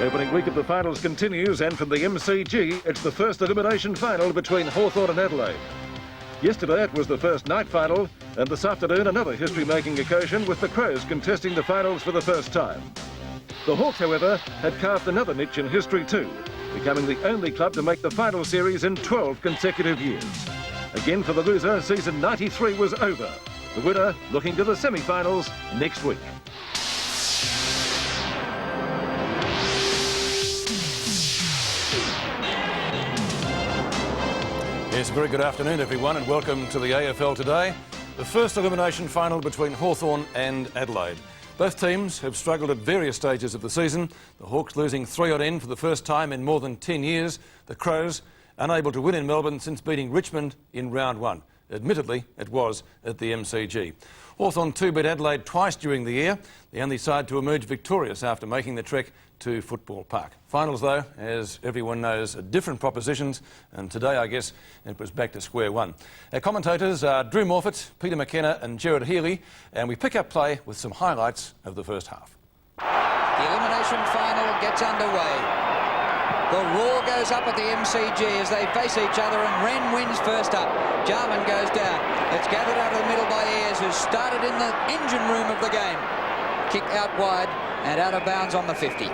Opening week of the finals continues, and from the MCG, it's the first elimination final between Hawthorn and Adelaide. Yesterday it was the first night final, and this afternoon another history-making occasion with the Crows contesting the finals for the first time. The Hawks, however, had carved another niche in history too, becoming the only club to make the final series in 12 consecutive years. Again for the loser, season 93 was over. The winner looking to the semi-finals next week. Yes, very good afternoon everyone and welcome to the AFL today. The first elimination final between Hawthorn and Adelaide. Both teams have struggled at various stages of the season. The Hawks losing 3-odd end for the first time in more than 10 years. The Crows unable to win in Melbourne since beating Richmond in round one. Admittedly, it was at the MCG. Hawthorn too beat Adelaide twice during the year, the only side to emerge victorious after making the trek to Football Park. Finals, though, as everyone knows, are different propositions, and today, I guess, it was back to square one. Our commentators are Drew Morfitt, Peter McKenna and Gerard Healy, and we pick up play with some highlights of the first half. The elimination final gets underway. The roar goes up at the MCG as they face each other, and Wren wins first up. Jarman goes down. It's gathered out of the middle by Ayres, who started in the engine room of the game. Kick out wide and out of bounds on the 50.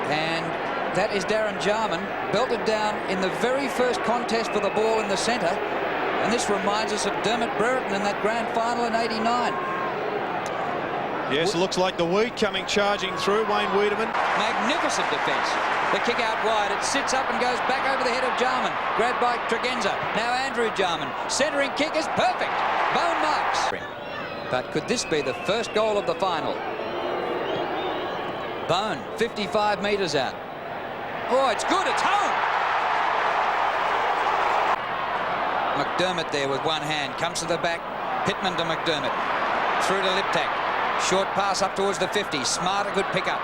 And that is Darren Jarman, belted down in the very first contest for the ball in the centre. And this reminds us of Dermot Brereton in that grand final in '89. Yes, it looks like the wheat coming charging through. Wayne Wiedemann. Magnificent defence. The kick out wide. It sits up and goes back over the head of Jarman. Grabbed by Tregenza. Now Andrew Jarman. Centering kick is perfect. Bone marks. But could this be the first goal of the final? Bone, 55 metres out. Oh, it's good. It's home. McDermott there with one hand. Comes to the back. Pittman to McDermott. Through to Liptak. Short pass up towards the 50. Smart, a good pickup.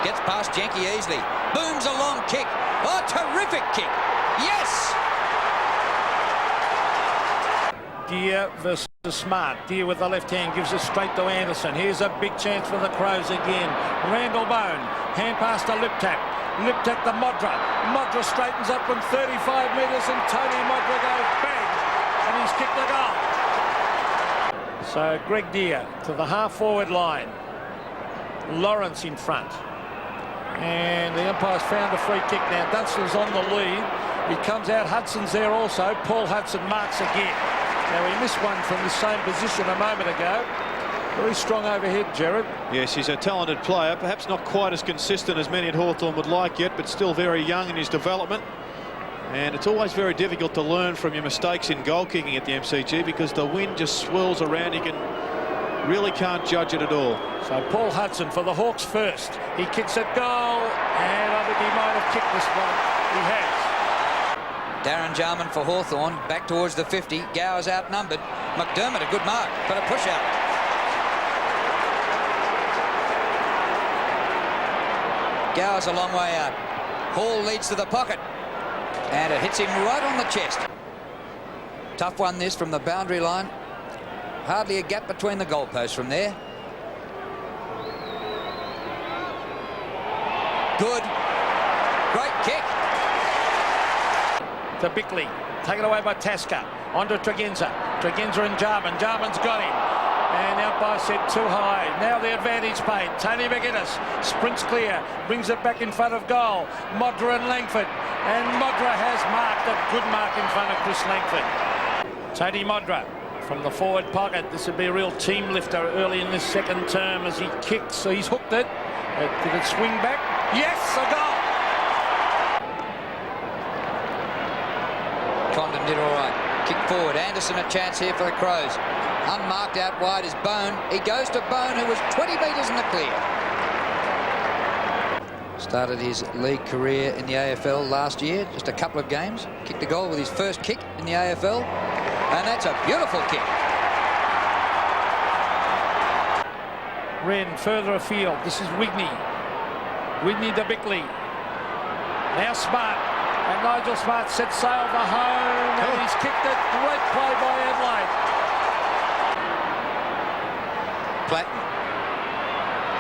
Gets past Jenke easily. Booms a long kick. Oh, terrific kick. Yes! Deere versus Smart. Deere with the left hand gives it straight to Anderson. Here's a big chance for the Crows again. Randall Bone. Hand pass to Liptak. Liptak to Modra. Modra straightens up from 35 metres and Tony Modra goes bang. And he's kicked the goal. So Greg Deere to the half-forward line. Lawrence in front. And the umpire's found a free kick now. Dunstan's on the lead. He comes out. Hudson's there also. Paul Hudson marks again. Now he missed one from the same position a moment ago. Very strong overhead, Gerard. Yes, he's a talented player. Perhaps not quite as consistent as many at Hawthorn would like yet, but still very young in his development. And it's always very difficult to learn from your mistakes in goal kicking at the MCG because the wind just swirls around. You really can't judge it at all. So Paul Hudson for the Hawks first. He kicks it goal, and I think he might have kicked this one. He has. Darren Jarman for Hawthorn, back towards the 50. Gower's outnumbered. McDermott, a good mark, but a push out. Gower's a long way out. Hall leads to the pocket. And it hits him right on the chest. Tough one this from the boundary line. Hardly a gap between the goalposts from there. Good. Great kick. To Bickley. Taken away by Tasker. On to Tregenza. Tregenza and Jarman. Jarman's got him. And the umpire said too high. Now the advantage paid. Tony McGuinness sprints clear. Brings it back in front of goal. Modra and Langford. And Modra has marked a good mark in front of Chris Langford. Tony Modra from the forward pocket. This would be a real team lifter early in this second term as he kicks. So he's hooked it. Did it swing back? Yes, a goal! Condon did all right. Kick forward. Anderson a chance here for the Crows. Unmarked out wide is Bone. He goes to Bone, who was 20 metres in the clear. Started his league career in the AFL last year, just a couple of games. Kicked a goal with his first kick in the AFL. And that's a beautiful kick. Wren further afield. This is Wigney. Wigney to Bickley. Now Smart. And Nigel Smart sets sail for home. And he's kicked it. Great play by Adelaide. Platten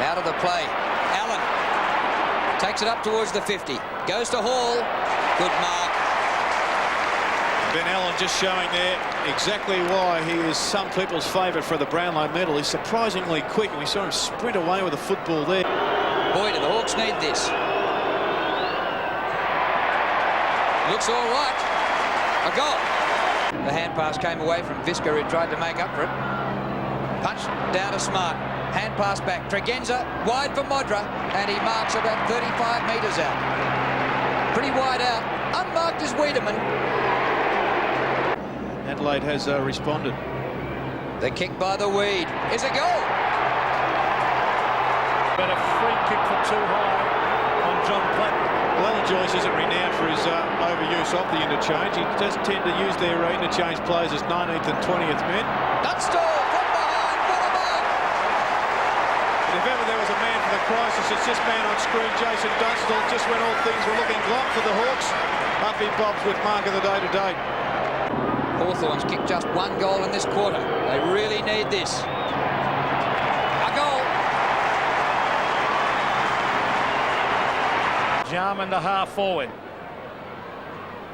out of the play. Allen takes it up towards the 50. Goes to Hall. Good mark. Ben Allen just showing there exactly why he is some people's favourite for the Brownlow medal. He's surprisingly quick, and we saw him sprint away with a football there. Boy, do the Hawks need this. Looks all right. A goal. The hand pass came away from Visca, who tried to make up for it. Punch down to Smart. Hand pass back. Tregenza wide for Modra, and he marks about 35 metres out. Pretty wide out. Unmarked is Wiedemann. Adelaide has responded. The kick by the Weed is a goal. But a free kick for too high on John Platt. Well, Joyce isn't renowned for his overuse of the interchange. He does tend to use their interchange players as 19th and 20th men. Dunstall from behind. What a mark! But if ever there was a man for the crisis, it's this man on screen, Jason Dunstall. Just when all things were looking glum for the Hawks, up he bobs with mark of the day today. Hawthorn's kicked just one goal in this quarter. They really need this. A goal. Jarman to half forward.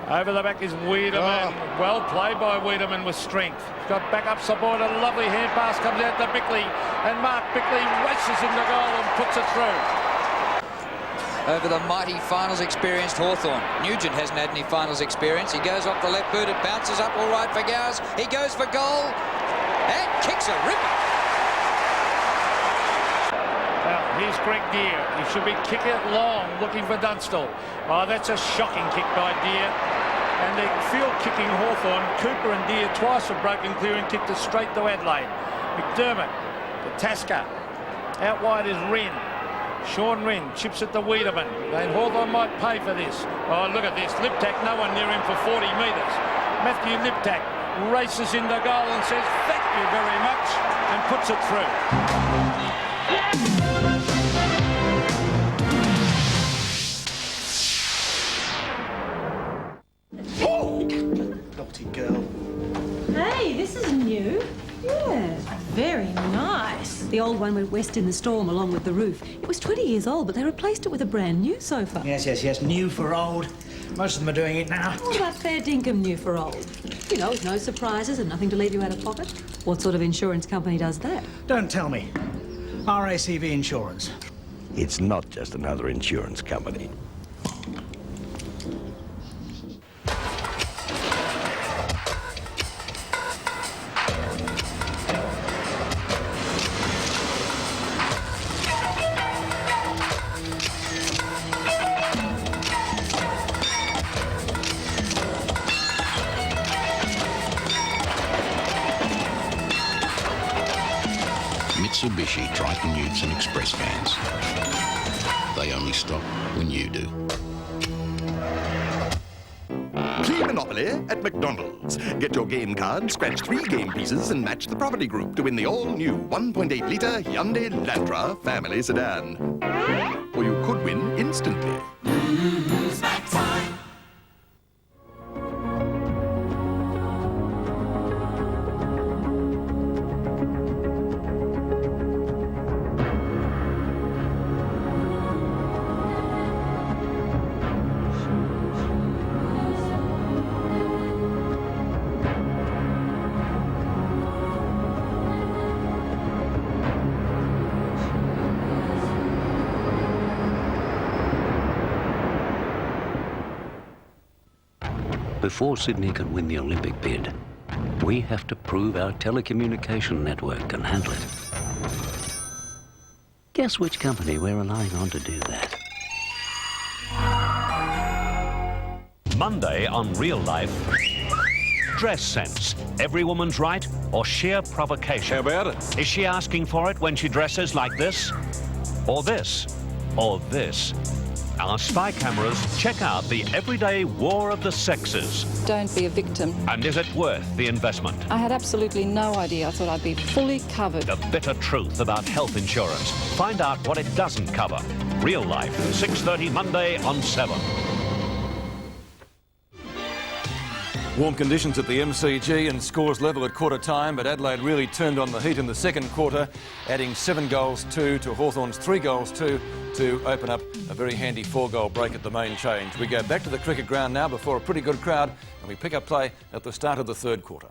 Over the back is Wiedemann. Well played by Wiedemann with strength. Got back up support. A lovely hand pass comes out to Bickley. And Mark Bickley races in the goal and puts it through. Over the mighty finals experienced Hawthorn. Nugent hasn't had any finals experience. He goes off the left boot. It bounces up all right for Gowers. He goes for goal and kicks a ripper. Well, here's Greg Deere. He should be kicking it long, looking for Dunstall. Oh, that's a shocking kick by Deere. And the field kicking Hawthorn, Cooper and Deere twice have broken clear and kicked it straight to Adelaide. McDermott to Tasker. Out wide is Wren. Sean Wren chips it to Wiedemann. And Hawthorn might pay for this. Oh, look at this. Liptak, no one near him for 40 metres. Matthew Liptak races in the goal and says, thank you very much, and puts it through. Naughty girl. Hey, this is new. Yeah, very nice. The old one went west in the storm along with the roof. It was 20 years old, but they replaced it with a brand new sofa. Yes. New for old. Most of them are doing it now. What about fair dinkum new for old? You know, with no surprises and nothing to leave you out of pocket. What sort of insurance company does that? Don't tell me. RACV Insurance. It's not just another insurance company. Mitsubishi Triton Utes and Express vans. They only stop when you do. Play Monopoly at McDonald's. Get your game card, scratch 3 game pieces and match the property group to win the all-new 1.8-litre Hyundai Elantra family sedan. Or you could win instantly. Snack time. Before Sydney can win the Olympic bid, we have to prove our telecommunication network can handle it. Guess which company we're relying on to do that? Monday on Real Life. Dress sense. Every woman's right or sheer provocation? How about it? Is she asking for it when she dresses like this? Or this? Or this? Our spy cameras check out the everyday war of the sexes. Don't be a victim. And is it worth the investment? I had absolutely no idea. I thought I'd be fully covered. The bitter truth about health insurance. Find out what it doesn't cover. Real Life, 6:30 Monday on 7. Warm conditions at the MCG and scores level at quarter time, but Adelaide really turned on the heat in the second quarter, adding 7 goals to Hawthorn's 3 goals to open up a very handy 4-goal break at the main change. We go back to the cricket ground now before a pretty good crowd, and we pick up play at the start of the third quarter.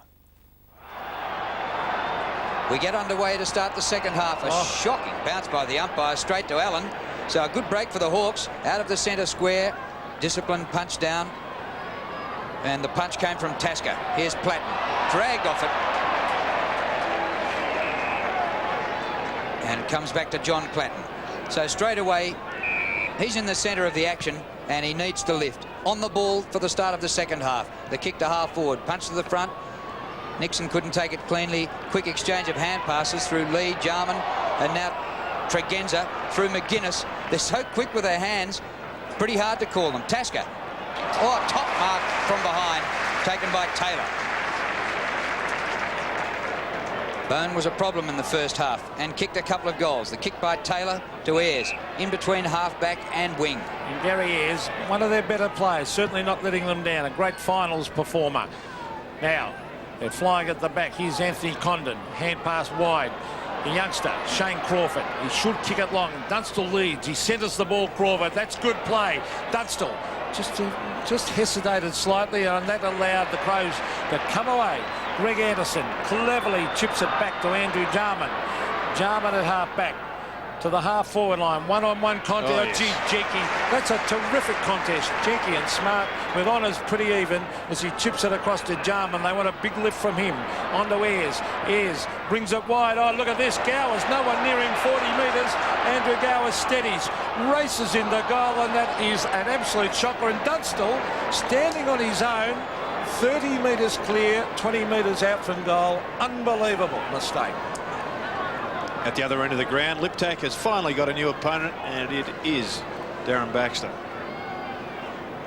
We get underway to start the second half. A shocking bounce by the umpire straight to Allen. So a good break for the Hawks out of the centre square. Disciplined punch down. And the punch came from Tasker. Here's Platten. Dragged off it. And comes back to John Platten. So straight away, he's in the centre of the action and he needs to lift. On the ball for the start of the second half. The kick to half forward. Punch to the front. Nixon couldn't take it cleanly. Quick exchange of hand passes through Lee, Jarman, and now Tregenza through McGuinness. They're so quick with their hands, pretty hard to call them. Tasker. Oh, top mark from behind, taken by Taylor. Bone was a problem in the first half and kicked a couple of goals. The kick by Taylor to Ayres, in between half-back and wing. And Gary Ayres, one of their better players, certainly not letting them down. A great finals performer. Now, they're flying at the back. Here's Anthony Condon. Hand pass wide. The youngster, Shane Crawford. He should kick it long. Dunstall leads. He centres the ball, Crawford. That's good play. Dunstall just hesitated slightly, and that allowed the Crows to come away. Greg Anderson cleverly chips it back to Andrew Jarman. Jarman at half-back. To the half-forward line. One-on-one contest. Oh, yes. Gee, Jenky. That's a terrific contest. Jenky and Smart with honours pretty even as he chips it across to Jarman. They want a big lift from him. On to Ayres. Ayres brings it wide. Oh, look at this. Gowers, no one near him, 40 metres. Andrew Gowers steadies. Races into goal, and that is an absolute shocker. And Dunstall standing on his own. 30 metres clear, 20 metres out from goal. Unbelievable mistake. At the other end of the ground, Liptak has finally got a new opponent, and it is Darren Baxter.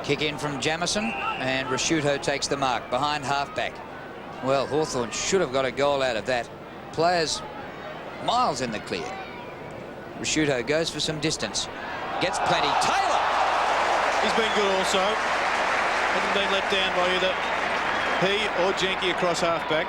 Kick in from Jamison, and Rasciuto takes the mark behind half-back. Well, Hawthorn should have got a goal out of that. Players miles in the clear. Rasciuto goes for some distance. Gets plenty. Taylor! He's been good also. Hasn't been let down by either he or Jenky across half-back.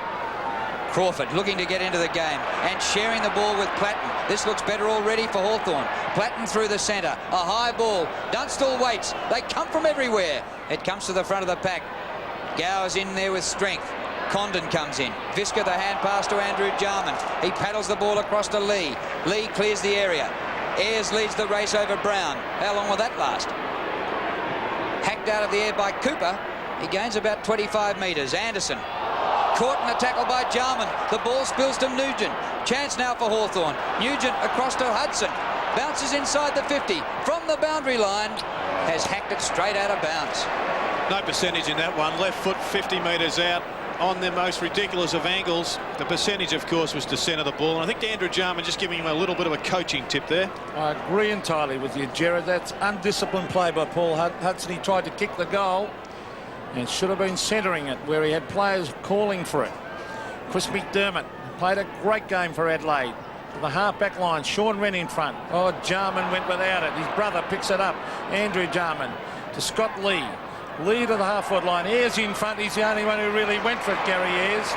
Crawford looking to get into the game and sharing the ball with Platten. This looks better already for Hawthorn. Platten through the centre. A high ball. Dunstall waits. They come from everywhere. It comes to the front of the pack. Gowers in there with strength. Condon comes in. Visca the hand pass to Andrew Jarman. He paddles the ball across to Lee. Lee clears the area. Ayres leads the race over Brown. How long will that last? Hacked out of the air by Cooper. He gains about 25 metres. Anderson. Caught in the tackle by Jarman. The ball spills to Nugent. Chance now for Hawthorn. Nugent across to Hudson. Bounces inside the 50. From the boundary line. Has hacked it straight out of bounds. No percentage in that one. Left foot 50 metres out on the most ridiculous of angles. The percentage, of course, was to centre the ball. And I think Andrew Jarman just giving him a little bit of a coaching tip there. I agree entirely with you, Gerard. That's undisciplined play by Paul Hudson. He tried to kick the goal and should have been centering it where he had players calling for it. Chris McDermott played a great game for Adelaide. To the half-back line, Sean Wren in front. Oh, Jarman went without it. His brother picks it up. Andrew Jarman to Scott Lee. Lee to the half-forward line. Ayres in front. He's the only one who really went for it, Gary Ayres.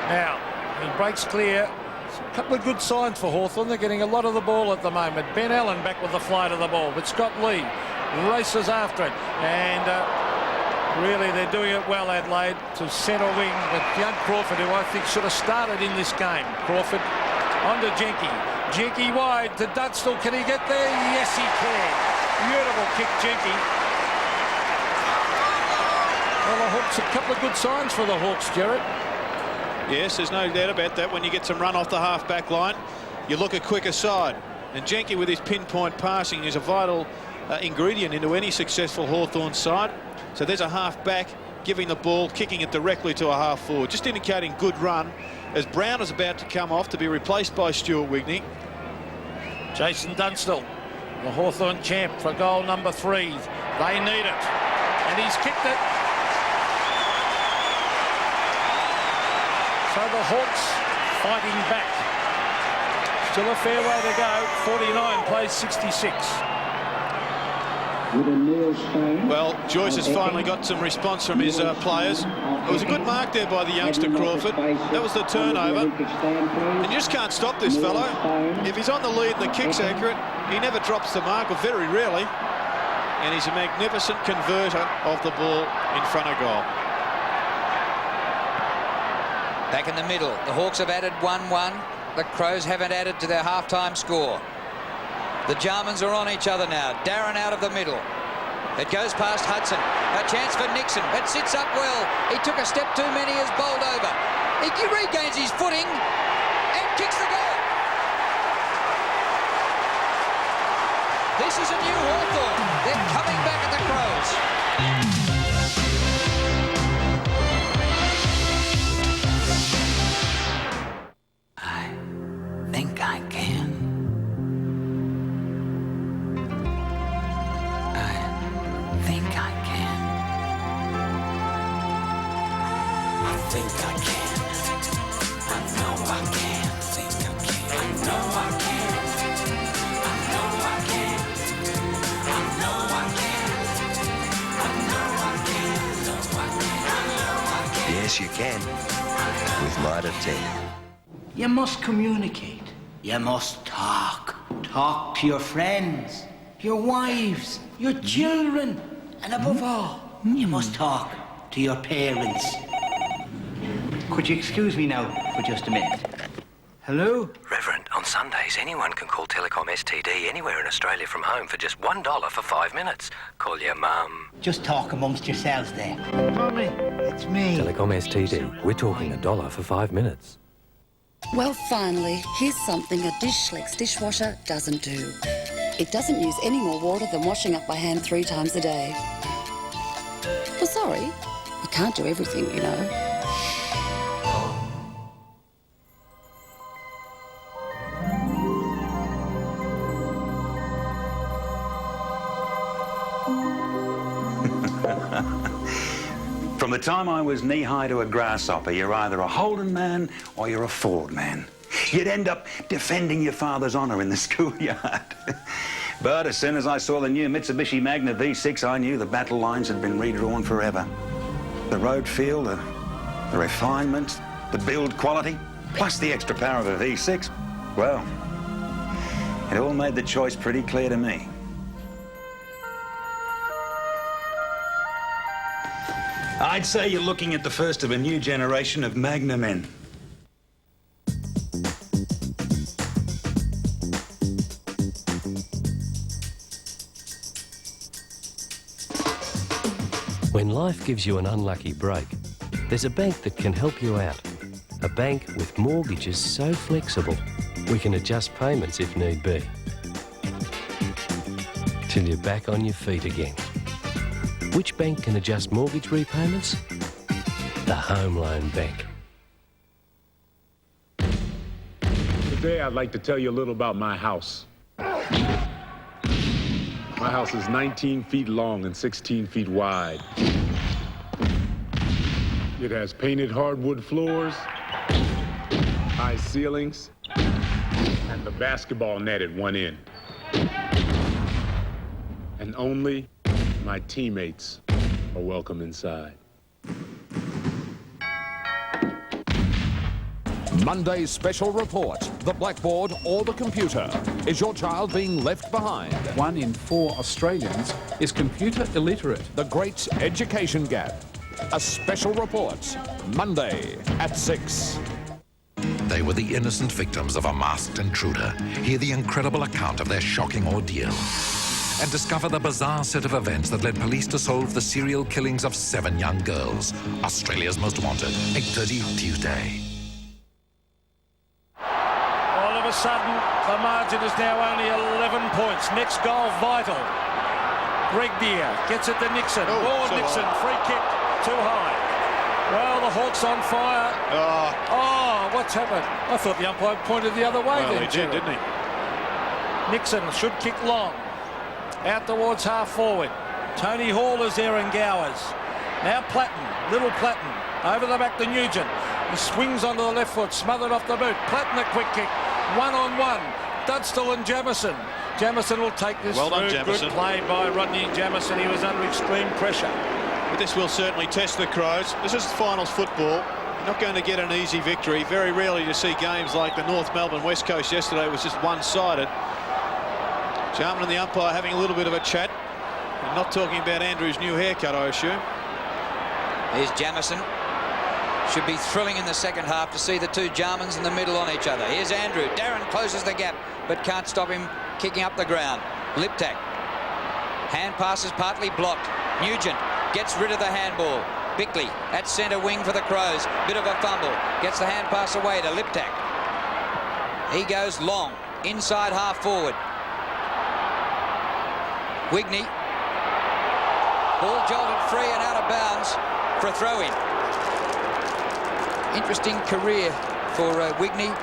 Now, he breaks clear. A couple of good signs for Hawthorn. They're getting a lot of the ball at the moment. Ben Allen back with the flight of the ball, but Scott Lee races after it, and really they're doing it well, Adelaide, to centre wing with young Crawford, who I think should have started in this game. Crawford on to Jenky. Jenky wide to Dunstall. Can he get there? Yes, he can. Beautiful kick, Jenky. Well, the Hawks, a couple of good signs for the Hawks, Gerard. Yes, there's no doubt about that. When you get some run off the half-back line, you look a quicker side. And Jenky, with his pinpoint passing, is a vital ingredient into any successful Hawthorn side. So there's a half-back giving the ball, kicking it directly to a half-forward, just indicating good run as Brown is about to come off to be replaced by Stuart Wigney. Jason Dunstall, the Hawthorn champ, for goal number 3. They need it. And he's kicked it. So the Hawks fighting back. Still a fair way to go. 49 plays 66. Well, Joyce has finally got some response from his players. It was a good mark there by the youngster Crawford. That was the turnover. And you just can't stop this fellow. If he's on the lead and the kick's accurate, he never drops the mark, or very rarely. And he's a magnificent converter of the ball in front of goal. Back in the middle, the Hawks have added 1-1. The Crows haven't added to their half-time score. The Germans are on each other now. Darren out of the middle. It goes past Hudson. A chance for Nixon. It sits up well. He took a step too many, is bowled over. He regains his footing and kicks the goal. This is a new Hawthorn. They're coming back at the Crows. I think I can. I think I can. I think I can. I know I can. Think I can. I know I can. I know I can. I know I can. I know I can. I know I can. Yes, you can. With Mitre 10. You must communicate. You must talk. Talk to your friends, your wives, your children, and above all, you must talk to your parents. Could you excuse me now for just a minute? Hello? Reverend, on Sundays, anyone can call Telecom STD anywhere in Australia from home for just $1 for 5 minutes. Call your mum. Just talk amongst yourselves there. Mummy, it's me. Telecom STD. We're talking $1 for 5 minutes. Well, finally, here's something a Dishlex dishwasher doesn't do. It doesn't use any more water than washing up by hand 3 times a day. Well, sorry, you can't do everything, you know. From the time I was knee-high to a grasshopper, you're either a Holden man or you're a Ford man. You'd end up defending your father's honour in the schoolyard. But as soon as I saw the new Mitsubishi Magna V6, I knew the battle lines had been redrawn forever. The road feel, the refinement, the build quality, plus the extra power of a V6, well, it all made the choice pretty clear to me. I'd say you're looking at the first of a new generation of Magna men. When life gives you an unlucky break, there's a bank that can help you out. A bank with mortgages so flexible, we can adjust payments if need be. Till you're back on your feet again. Which bank can adjust mortgage repayments? The Home Loan Bank. Today I'd like to tell you a little about my house. My house is 19 feet long and 16 feet wide. It has painted hardwood floors, high ceilings, and the basketball net at one end. And only my teammates are welcome inside. Monday's special report, the blackboard or the computer. Is your child being left behind? 1 in 4 Australians is computer illiterate. The Great Education Gap. A special report, Monday at 6. They were the innocent victims of a masked intruder. Hear the incredible account of their shocking ordeal. And discover the bizarre set of events that led police to solve the serial killings of 7 young girls. Australia's Most Wanted, 8:30 Tuesday. All of a sudden, the margin is now only 11 points. Next goal, vital. Greg Deere gets it to Nixon. Nixon, free kick, too high. Well, the Hawks on fire. Oh, what's happened? I thought the umpire pointed the other way well, there. He did, didn't he? Nixon should kick long. Out towards half forward. Tony Hall is there and Gowers. Now Platten, little Platten. Over the back to Nugent. He swings onto the left foot, smothered off the boot. Platten a quick kick. 1-on-1. Dunstall and Jamison. Jamieson will take this Well done, through. Jamieson. Good play by Rodney Jamieson. He was under extreme pressure. But this will certainly test the Crows. This is finals football. You're not going to get an easy victory. Very rarely you see games like the North Melbourne West Coast yesterday. It was just one-sided. Jarman and the umpire having a little bit of a chat. And not talking about Andrew's new haircut, I assume. Here's Jamieson. Should be thrilling in the second half to see the two Jarmans in the middle on each other. Here's Andrew. Darren closes the gap, but can't stop him kicking up the ground. Liptak. Hand passes partly blocked. Nugent gets rid of the handball. Bickley at centre wing for the Crows. Bit of a fumble. Gets the hand pass away to Liptak. He goes long. Inside half forward. Wigney. Ball jolted free and out of bounds for a throw-in. Interesting career for Wigney.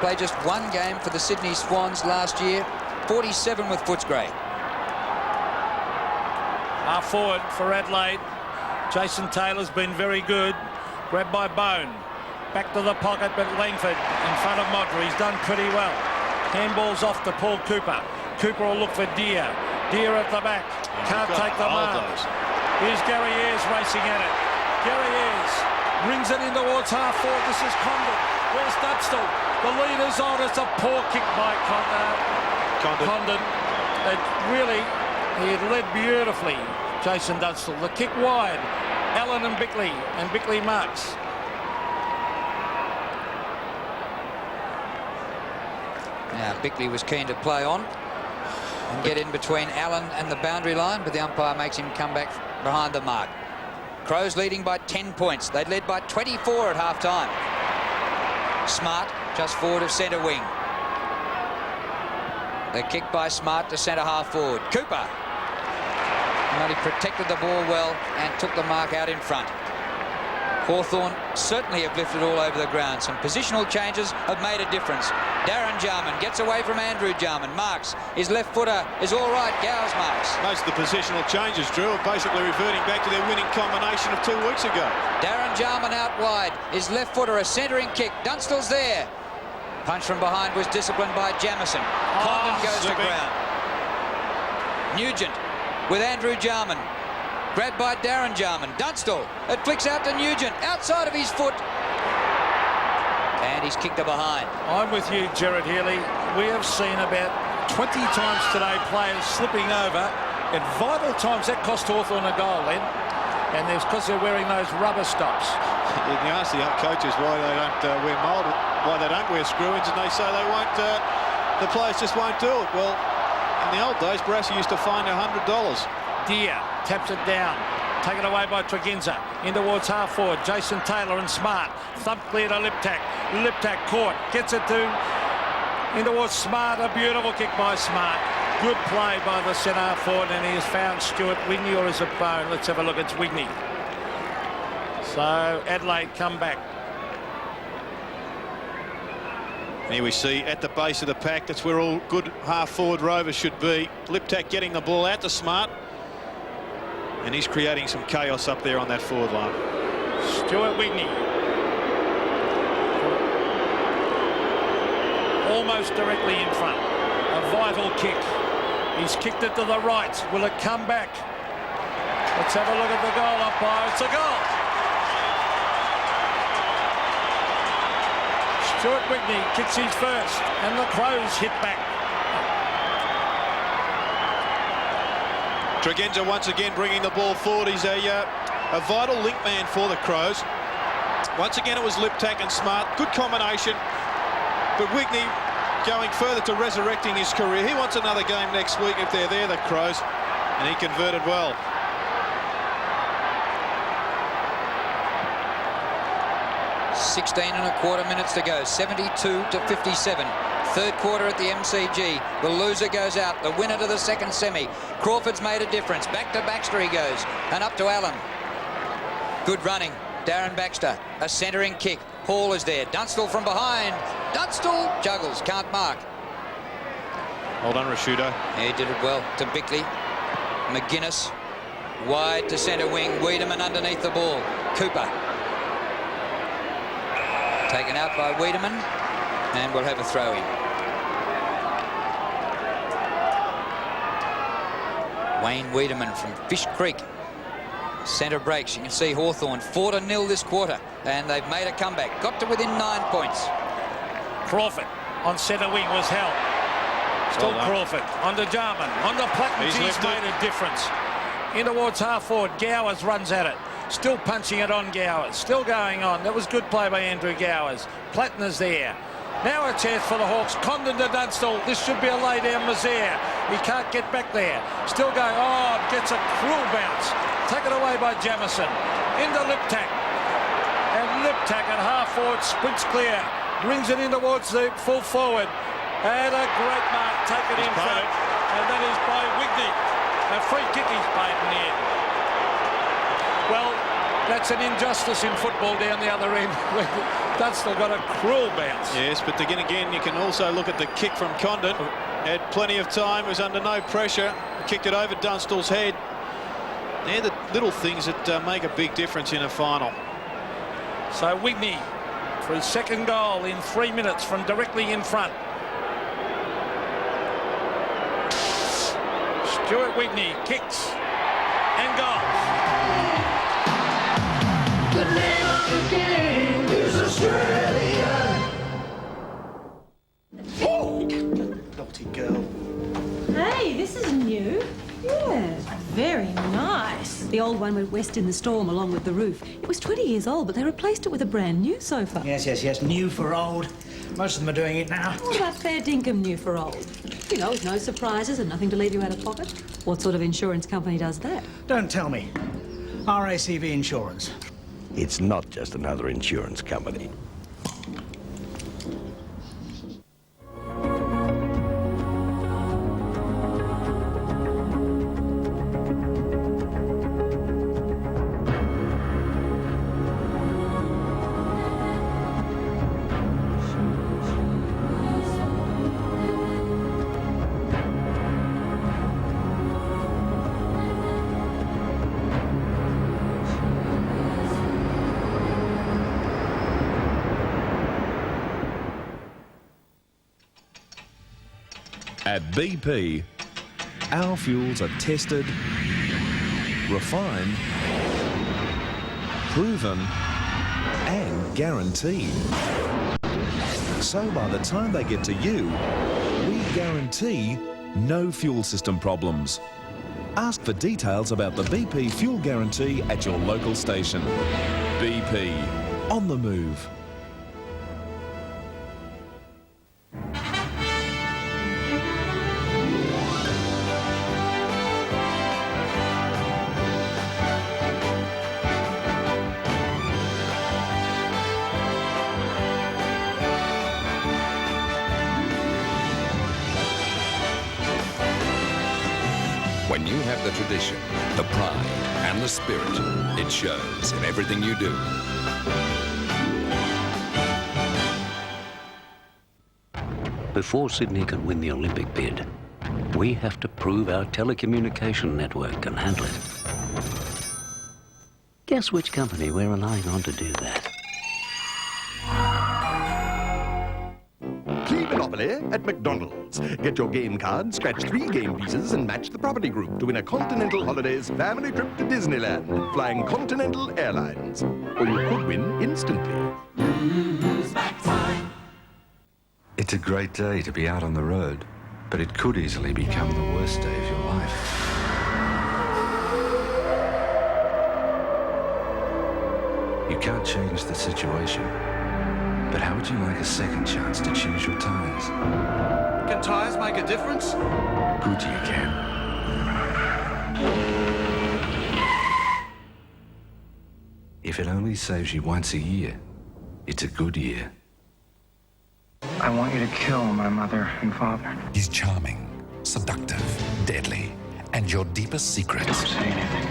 Played just one game for the Sydney Swans last year. 47 with Footscray. Half forward for Adelaide. Jason Taylor's been very good. Grabbed by Bone. Back to the pocket, but Langford in front of Modra. He's done pretty well. Handball's off to Paul Cooper. Cooper will look for Deere. Deere at the back. Can't take the mark. Here's Gary Ayres racing at it. Gary Ayres brings it in towards half forward. This is Condon. Where's Dunstall? The leader's on. It's a poor kick by Condon. It really, he had led beautifully, Jason Dunstall. The kick wide. Allen and Bickley marks. Now, Bickley was keen to play on and get in between Allen and the boundary line, but the umpire makes him come back behind the mark. Crows leading by 10 points. They'd led by 24 at half-time. Smart just forward of centre wing. The kick by Smart to centre half forward. Cooper. Well, he protected the ball well and took the mark out in front. Hawthorn certainly have lifted all over the ground. Some positional changes have made a difference. Darren Jarman gets away from Andrew Jarman. Marks. His left footer is all right. Gowes marks. Most of the positional changes, Drew, are basically reverting back to their winning combination of 2 weeks ago. Darren Jarman out wide. His left footer, a centering kick. Dunstall's there. Punch from behind was disciplined by Jamieson. Condon goes to ground. Nugent with Andrew Jarman. Grabbed by Darren Jarman. Dunstall. It flicks out to Nugent. Outside of his foot. And he's kicked it behind. I'm with you, Gerard Healy. We have seen about 20 times today players slipping over. At vital times, that cost Hawthorn a goal then. And there's because they're wearing those rubber stops. You can ask the coaches why they don't wear mould, why they don't wear screw-ins, and they say they won't. The players just won't do it. Well, in the old days, Barassi used to fine $100. Deere taps it down. Taken away by Tregenza. In towards half forward. Jason Taylor and Smart. Thump clear to Liptak. Liptak caught. Gets it to in towards Smart. A beautiful kick by Smart. Good play by the centre half forward, and he has found Stuart. Wigney, or is it Bone? Let's have a look. It's Wigney. So Adelaide come back. Here we see at the base of the pack, that's where all good half-forward rovers should be. Liptak getting the ball out to Smart. And he's creating some chaos up there on that forward line. Stuart Wigney. Almost directly in front. A vital kick. He's kicked it to the right. Will it come back? Let's have a look at the goal umpire. It's a goal. Stuart Wigney kicks his first, and the Crows hit back. Tregenza once again bringing the ball forward. He's a vital link man for the Crows. Once again it was Liptak and Smart. Good combination. But Wigney going further to resurrecting his career. He wants another game next week if they're there, the Crows. And he converted well. .16 minutes to go. 72-57. Third quarter at the MCG. The loser goes out. The winner to the second semi. Crawford's made a difference. Back to Baxter he goes. And up to Allen. Good running. Darren Baxter. A centering kick. Hall is there. Dunstall from behind. Dunstall juggles. Can't mark. Well done, Rashudo. He did it well to Bickley. McGuinness. Wide to centre wing. Wiedemann underneath the ball. Cooper. Taken out by Wiedemann. And we'll have a throw-in. Wayne Wiedemann from Fish Creek. Centre breaks. You can see Hawthorn 4-0 this quarter, and they've made a comeback. Got to within 9 points. Crawford on centre wing was held. Still Crawford on to Jarman, on to Platten. He's made a difference. In towards half forward, Gowers runs at it. Still punching it on Gowers. Still going on. That was good play by Andrew Gowers. Platten is there. Now a chance for the Hawks. Condon to Dunstall. This should be a lay-down Maziere. He can't get back there. Still going. Oh, gets a cruel bounce. Taken away by Jamison. Into Liptak. And Liptak at half forward sprints clear. Brings it in towards the full forward. And a great mark taken in front. And that is by Wigney. A free kick he's played in the end. Well, that's an injustice in football down the other end. Dunstall got a cruel bounce. Yes, but again, you can also look at the kick from Condon. Had plenty of time, was under no pressure. Kicked it over Dunstall's head. They're the little things that make a big difference in a final. So Wigney for his second goal in 3 minutes from directly in front. Stuart Wigney kicks and goals. The name of the game is Australia. Naughty girl. Hey, this is new. Yeah, very nice. The old one went west in the storm along with the roof. It was 20 years old, but they replaced it with a brand new sofa. Yes. New for old. Most of them are doing it now. What about fair dinkum new for old? You know, with no surprises and nothing to leave you out of pocket. What sort of insurance company does that? Don't tell me. RACV Insurance. It's not just another insurance company. At BP, our fuels are tested, refined, proven and guaranteed. So by the time they get to you, we guarantee no fuel system problems. Ask for details about the BP fuel guarantee at your local station. BP, on the move. When you have the tradition, the pride, and the spirit, it shows in everything you do. Before Sydney can win the Olympic bid, we have to prove our telecommunication network can handle it. Guess which company we're relying on to do that? Play Monopoly at McDonald's. Get your game card, scratch 3 game pieces, and match the property group to win a Continental Holidays family trip to Disneyland, flying Continental Airlines. Or you could win instantly. It's a great day to be out on the road, but it could easily become the worst day of your life. You can't change the situation, but how would you like a second chance to choose your tyres? Can tyres make a difference? Goodyear can. If it only saves you once a year, it's a good year. I want you to kill my mother and father. He's charming, seductive, deadly, and your deepest secret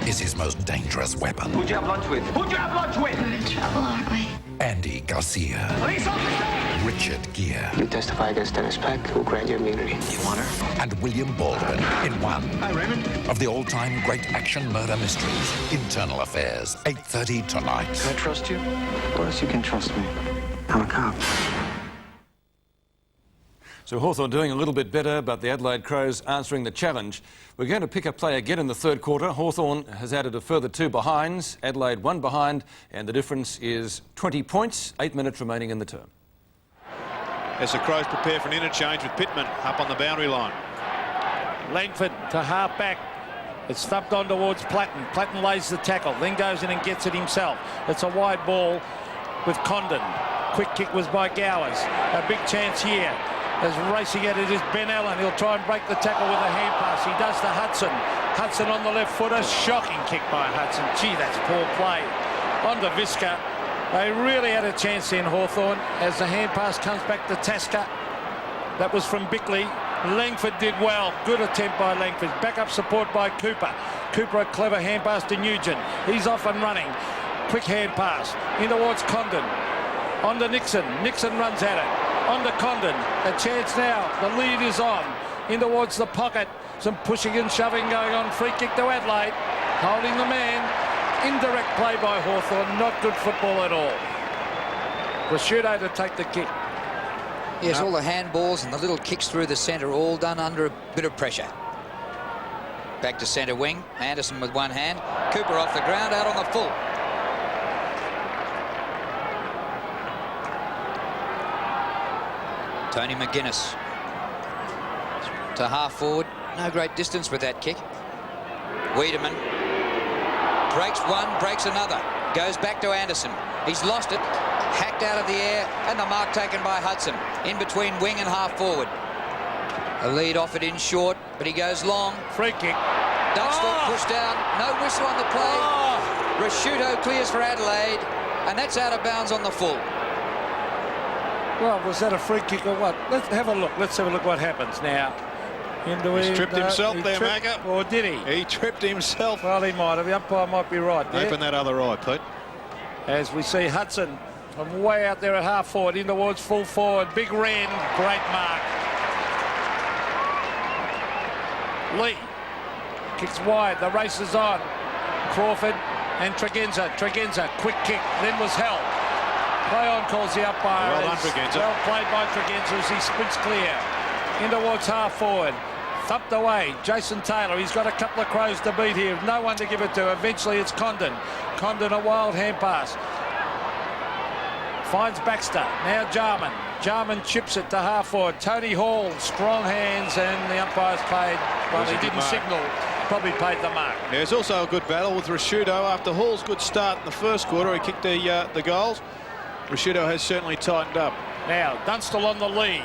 is his most dangerous weapon. Who'd you have lunch with? Who'd you have lunch with? We're in trouble, aren't we? Andy Garcia. Police officer! Richard Gere. You testify against Dennis Peck, who'll grant you immunity. You want her? And William Baldwin in one of the all-time great action murder mysteries. Internal Affairs, 8:30 tonight. Can I trust you? Of course you can trust me. I'm a cop. So Hawthorn doing a little bit better, but the Adelaide Crows answering the challenge. We're going to pick up play again in the third quarter. Hawthorn has added a further 2 behinds, Adelaide 1 behind, and the difference is 20 points, 8 minutes remaining in the term. As the Crows prepare for an interchange with Pittman up on the boundary line. Langford to half back. It's thumped on towards Platten. Platten lays the tackle, then goes in and gets it himself. It's a wide ball with Condon. Quick kick was by Gowers. A big chance here. As racing at it is Ben Allen. He'll try and break the tackle with a hand pass. He does to Hudson. Hudson on the left foot. A shocking kick by Hudson. Gee, that's poor play. On to Visca. They really had a chance in Hawthorn as the hand pass comes back to Tasker. That was from Bickley. Langford did well. Good attempt by Langford. Backup support by Cooper. Cooper a clever hand pass to Nugent. He's off and running. Quick hand pass in towards Condon. On to Nixon. Nixon runs at it. On to Condon. A chance now. The lead is on. In towards the pocket. Some pushing and shoving going on. Free kick to Adelaide. Holding the man. Indirect play by Hawthorn. Not good football at all. Prosciutto to take the kick. Yes, all the handballs and the little kicks through the centre all done under a bit of pressure. Back to centre wing. Anderson with one hand. Cooper off the ground out on the full. Tony McGuinness to half forward. No great distance with that kick. Wiedemann breaks one, breaks another. Goes back to Anderson. He's lost it. Hacked out of the air, and the mark taken by Hudson. In between wing and half forward. A lead offered in short, but he goes long. Free kick. Dunstall pushed down. No whistle on the play. Prosciutto clears for Adelaide, and that's out of bounds on the full. Well, was that a free kick or what? Let's have a look. Let's have a look what happens now. He's tripped himself there, Macca. Or did he? He tripped himself. Well, he might have. The umpire might be right there. Open that other eye, Pete. As we see Hudson from way out there at half forward in towards full forward. Big Ren, great mark. Lee kicks wide. The race is on. Crawford and Tregenza. Tregenza, quick kick, then was held. Play on calls the umpire. Well done, Tregenza. Well played by Tregenza as he sprints clear. In towards half forward. Thumped away. Jason Taylor. He's got a couple of Crows to beat here. No one to give it to. Eventually it's Condon. Condon a wild hand pass. Finds Baxter. Now Jarman. Jarman chips it to half forward. Tony Hall. Strong hands and the umpire's paid. Well, he didn't signal. Probably paid the mark. There's also a good battle with Prosciutto. After Hall's good start in the first quarter, he kicked the goals. Prosciutto has certainly tightened up. Now Dunstall on the lead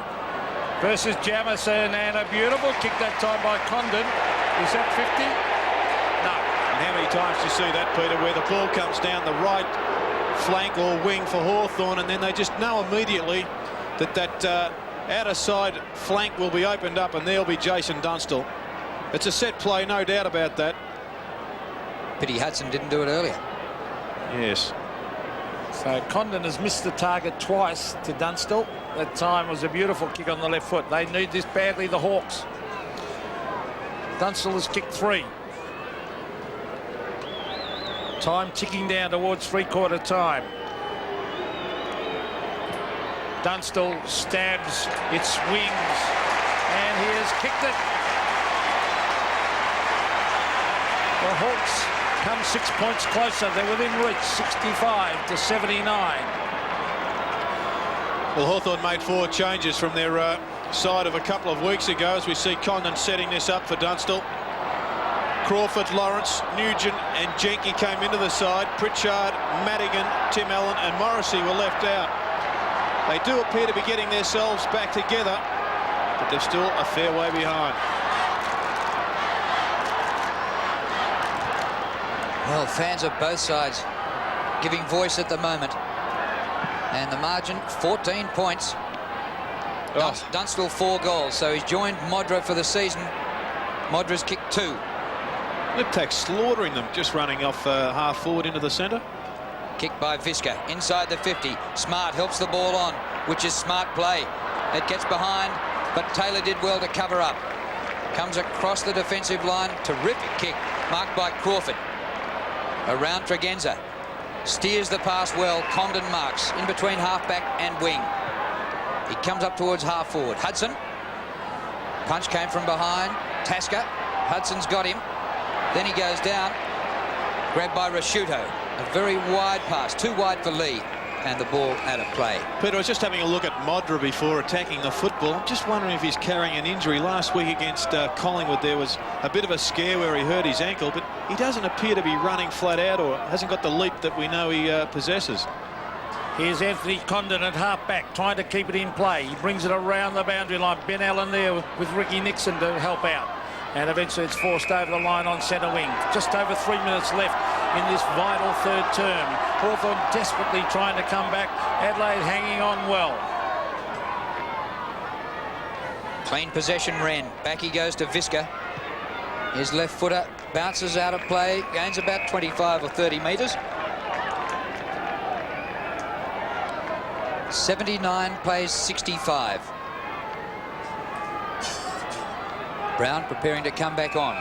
versus Jamison, and a beautiful kick that time by Condon. Is that 50? No. And how many times do you see that, Peter, where the ball comes down the right flank or wing for Hawthorn, and then they just know immediately that outer side flank will be opened up, and there'll be Jason Dunstall. It's a set play, no doubt about that. Pity Hudson didn't do it earlier. Yes. So Condon has missed the target twice to Dunstall. That time was a beautiful kick on the left foot. They need this badly, the Hawks. Dunstall has kicked 3. Time ticking down towards three-quarter time. Dunstall stabs, it swings, and he has kicked it. The Hawks come 6 points closer. They're within reach, 65 to 79. Well, Hawthorn made 4 changes from their side of a couple of weeks ago, as we see Condon setting this up for Dunstall. Crawford, Lawrence, Nugent and Jenke came into the side. Pritchard, Madigan, Tim Allen and Morrissey were left out. They do appear to be getting themselves back together, but they're still a fair way behind. Well, fans of both sides giving voice at the moment. And the margin, 14 points. Dunstall 4 goals, so he's joined Modra for the season. Modra's kicked 2. Liptak slaughtering them, just running off half forward into the centre. Kicked by Visca inside the 50. Smart helps the ball on, which is smart play. It gets behind, but Taylor did well to cover up. Comes across the defensive line. Terrific kick, marked by Crawford. Around Tregenza. Steers the pass well. Condon marks in between halfback and wing. He comes up towards half forward. Hudson Punch came from behind. Tasker. Hudson's got him. Then he goes down. Grabbed by Rasciuto. A very wide pass. Too wide for Lee. And the ball out of play. Peter, I was just having a look at Modra before attacking the football. I'm just wondering if he's carrying an injury. Last week against Collingwood, there was a bit of a scare where he hurt his ankle, but he doesn't appear to be running flat out or hasn't got the leap that we know he possesses. Here's Anthony Condon at half-back, trying to keep it in play. He brings it around the boundary line. Ben Allen there with Ricky Nixon to help out. And eventually it's forced over the line on centre wing. Just over 3 minutes left in this vital third term. Hawthorn desperately trying to come back. Adelaide hanging on well. Clean possession, Wren. Back he goes to Visca. His left footer bounces out of play. Gains about 25 or 30 metres. 79 plays 65. Brown preparing to come back on.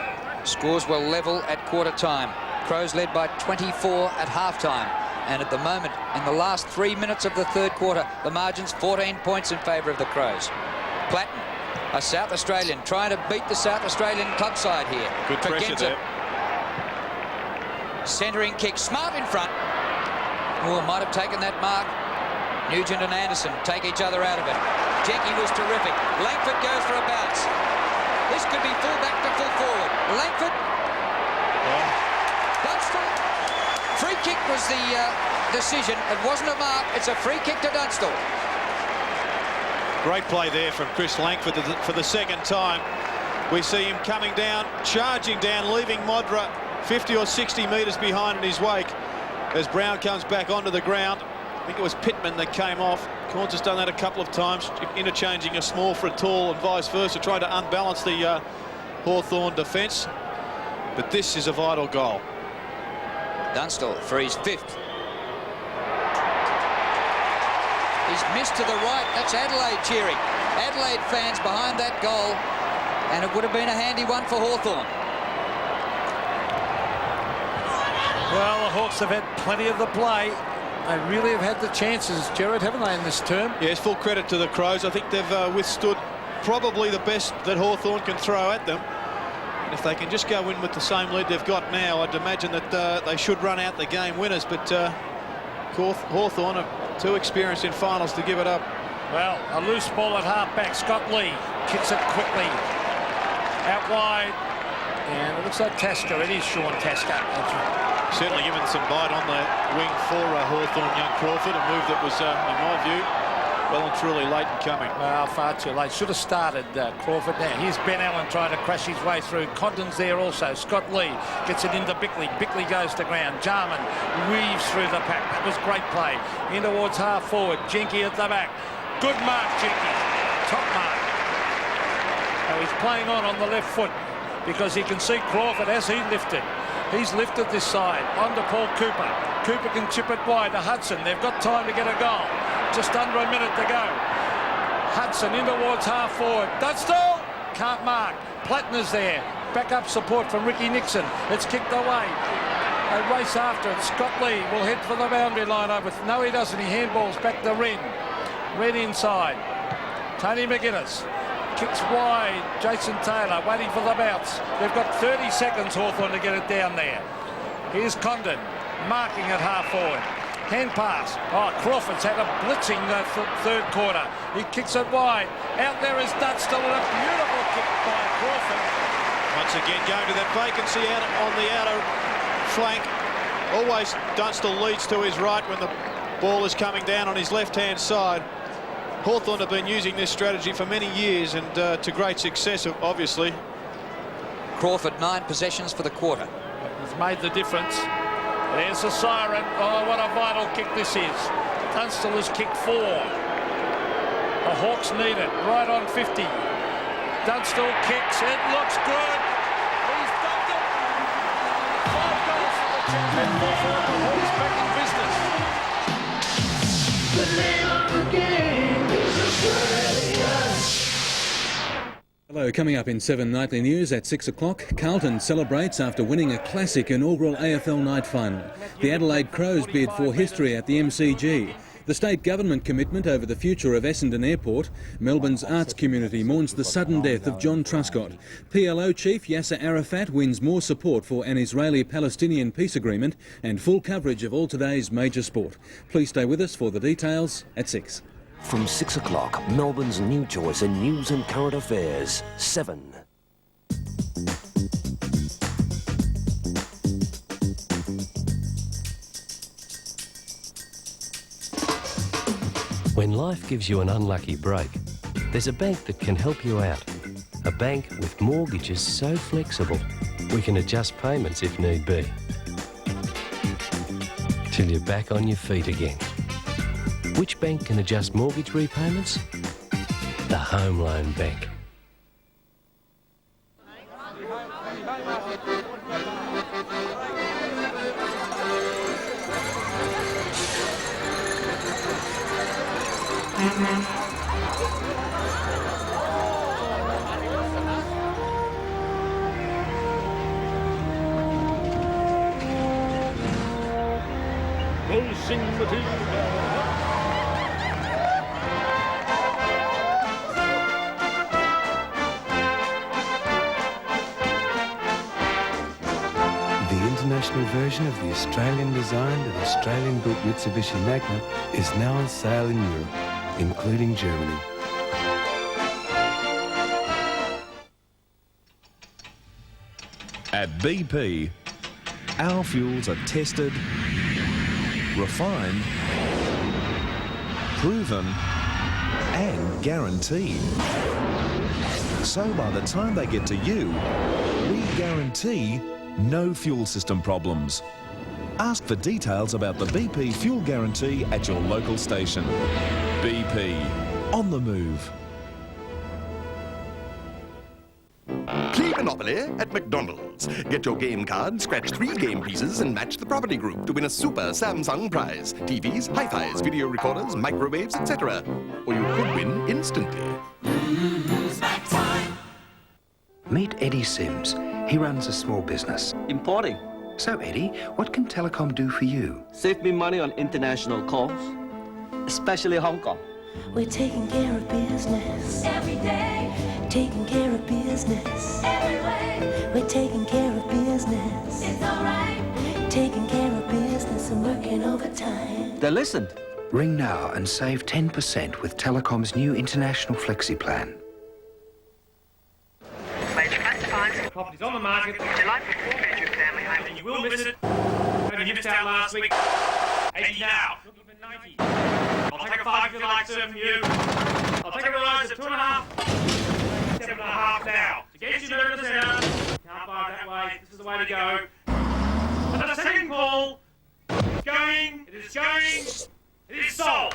Scores were level at quarter time. Crows led by 24 at half-time. And at the moment, in the last 3 minutes of the third quarter, the margin's 14 points in favour of the Crows. Platten, a South Australian, trying to beat the South Australian club side here. Good pressure there. Centering kick, Smart in front. Oh, might have taken that mark. Nugent and Anderson take each other out of it. Jenky was terrific. Langford goes for a bounce. This could be full back to full forward. Langford. Dunstall. Free kick was the decision. It wasn't a mark. It's a free kick to Dunstall. Great play there from Chris Langford for the second time. We see him coming down, charging down, leaving Modra 50 or 60 metres behind in his wake as Brown comes back onto the ground. I think it was Pittman that came off. Corns has done that a couple of times, interchanging a small for a tall and vice versa, trying to unbalance the Hawthorn defence. But this is a vital goal. Dunstall for his fifth. He's missed to the right. That's Adelaide cheering. Adelaide fans behind that goal. And it would have been a handy one for Hawthorn. Well, the Hawks have had plenty of the play. They really have had the chances, Gerard, haven't they, in this term? Yes, full credit to the Crows. I think they've withstood probably the best that Hawthorn can throw at them. And if they can just go in with the same lead they've got now, I'd imagine that they should run out the game winners. But Hawthorn are too experienced in finals to give it up. Well, a loose ball at half-back. Scott Lee kicks it quickly. Out wide. And it looks like Tasker. It is Sean Tasker. Certainly given some bite on the wing for Hawthorn, young Crawford, a move that was, in my view, well and truly late in coming. Well, far too late. Should have started Crawford now. Here's Ben Allen trying to crash his way through. Condon's there also. Scott Lee gets it into Bickley. Bickley goes to ground. Jarman weaves through the pack. That was great play. In towards half forward. Jenky at the back. Good mark, Jenky. Top mark. Now he's playing on the left foot because he can see Crawford as he lifted. He's lifted this side. On to Paul Cooper. Cooper can chip it wide to Hudson. They've got time to get a goal. Just under a minute to go. Hudson in towards half forward. Dunstall can't mark. Plattner's there. Backup support from Ricky Nixon. It's kicked away. They race after it. Scott Lee will head for the boundary line over. No, he doesn't. He handballs back to Wren. Wren inside. Tony McGuinness. Kicks wide. Jason Taylor waiting for the bounce. They've got 30 seconds, Hawthorn, to get it down there. Here's Condon marking at half forward. Hand pass. Oh, Crawford's had a blitzing third quarter. He kicks it wide. Out there is Dunstall and a beautiful kick by Crawford. Once again going to that vacancy out on the outer flank. Always Dunstall leads to his right when the ball is coming down on his left-hand side. Hawthorn have been using this strategy for many years and to great success, obviously. Crawford, 9 possessions for the quarter. He's made the difference. There's a siren. Oh, what a vital kick this is. Dunstall has kicked 4. The Hawks need it. Right on 50. Dunstall kicks. It looks good. He's done it. 5 goals for the champion. The Hawks back in business. The name of the game is Australia. Hello, coming up in 7 Nightly News at 6 o'clock, Carlton celebrates after winning a classic inaugural AFL night final. The Adelaide Crows bid for history at the MCG. The state government commitment over the future of Essendon Airport. Melbourne's arts community mourns the sudden death of John Truscott. PLO chief Yasser Arafat wins more support for an Israeli-Palestinian peace agreement, and full coverage of all today's major sport. Please stay with us for the details at 6. From 6 o'clock, Melbourne's new choice in news and current affairs, 7. When life gives you an unlucky break, there's a bank that can help you out. A bank with mortgages so flexible, we can adjust payments if need be. Till you're back on your feet again. Which bank can adjust mortgage repayments? The Home Loan Bank. Sing the team. The international version of the Australian-designed and Australian-built Mitsubishi Magna is now on sale in Europe, including Germany. At BP, our fuels are tested, refined, proven and guaranteed. So by the time they get to you, we guarantee no fuel system problems. Ask for details about the BP fuel guarantee at your local station. BP, on the move. Play Monopoly at McDonald's. Get your game card, scratch 3 game pieces and match the property group to win a super Samsung prize. TVs, hi-fis, video recorders, microwaves, etc. Or you could win instantly. Meet Eddie Sims. He runs a small business. Importing. So, Eddie, what can Telecom do for you? Save me money on international calls, especially Hong Kong. We're taking care of business every day. Taking care of business every way. We're taking care of business. It's alright. Taking care of business and working overtime. They listened. Ring now and save 10% with Telecom's new international flexi plan. Major classifieds. Properties on the market. Delightful 4-bedroom family home. And you will miss it. Only missed out last week. 80 now. Looking for 90. I'll take a 5 if you like, serving you. I'll take a rise at 2.5. 7.5 now. To get you to the centre. Can't buy that way. This is the way to go. And the second call. It's going. It is going. It is sold.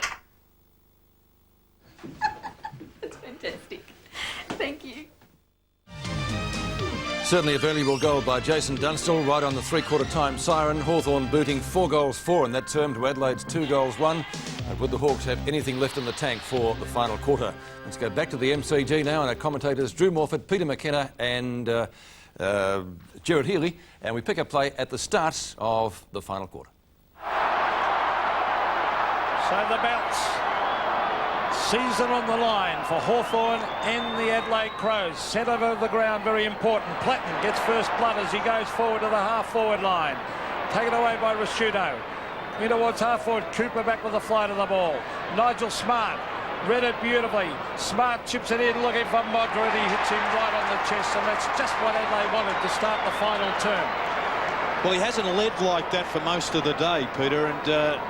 That's fantastic. Thank you. Certainly a valuable goal by Jason Dunstall right on the three-quarter time siren. Hawthorn booting 4 goals 4 in that term to Adelaide's 2 goals 1. Would the Hawks have anything left in the tank for the final quarter? Let's go back to the MCG now, and our commentators Drew Morford, Peter McKenna and Gerard Healy, and we pick up play at the start of the final quarter. So the bounce. Season on the line for Hawthorn and the Adelaide Crows. Centre of the ground, very important. Platten gets first blood as he goes forward to the half-forward line. Taken away by Rasciuto. In towards half-forward, Cooper back with the flight of the ball. Nigel Smart read it beautifully. Smart chips it in, looking for Modra, and he hits him right on the chest, and that's just what Adelaide wanted to start the final term. Well, he hasn't led like that for most of the day, Peter, and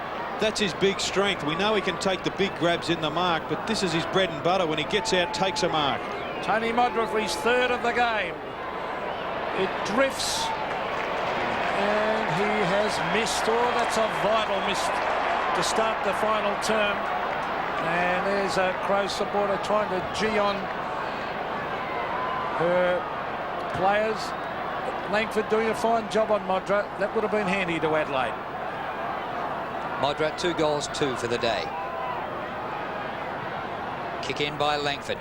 that's his big strength. We know he can take the big grabs in the mark, but this is his bread and butter. When he gets out, takes a mark. Tony Modra for his 3rd of the game. It drifts, and he has missed. Oh, that's a vital miss to start the final term. And there's a Crow supporter trying to G on her players. Langford doing a fine job on Modra. That would have been handy to Adelaide. Modra, 2 goals 2 for the day. Kick in by Langford.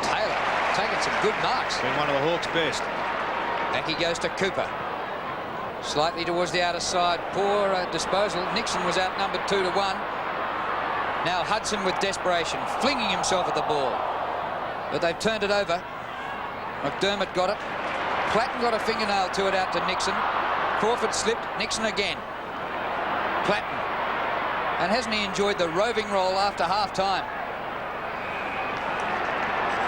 Taylor taking some good marks. Been one of the Hawks' best. Back he goes to Cooper. Slightly towards the outer side. Poor disposal. Nixon was outnumbered 2-1. Now Hudson with desperation, flinging himself at the ball. But they've turned it over. McDermott got it. Platten got a fingernail to it out to Nixon. Crawford slipped. Nixon again. Platten. And hasn't he enjoyed the roving roll after half-time?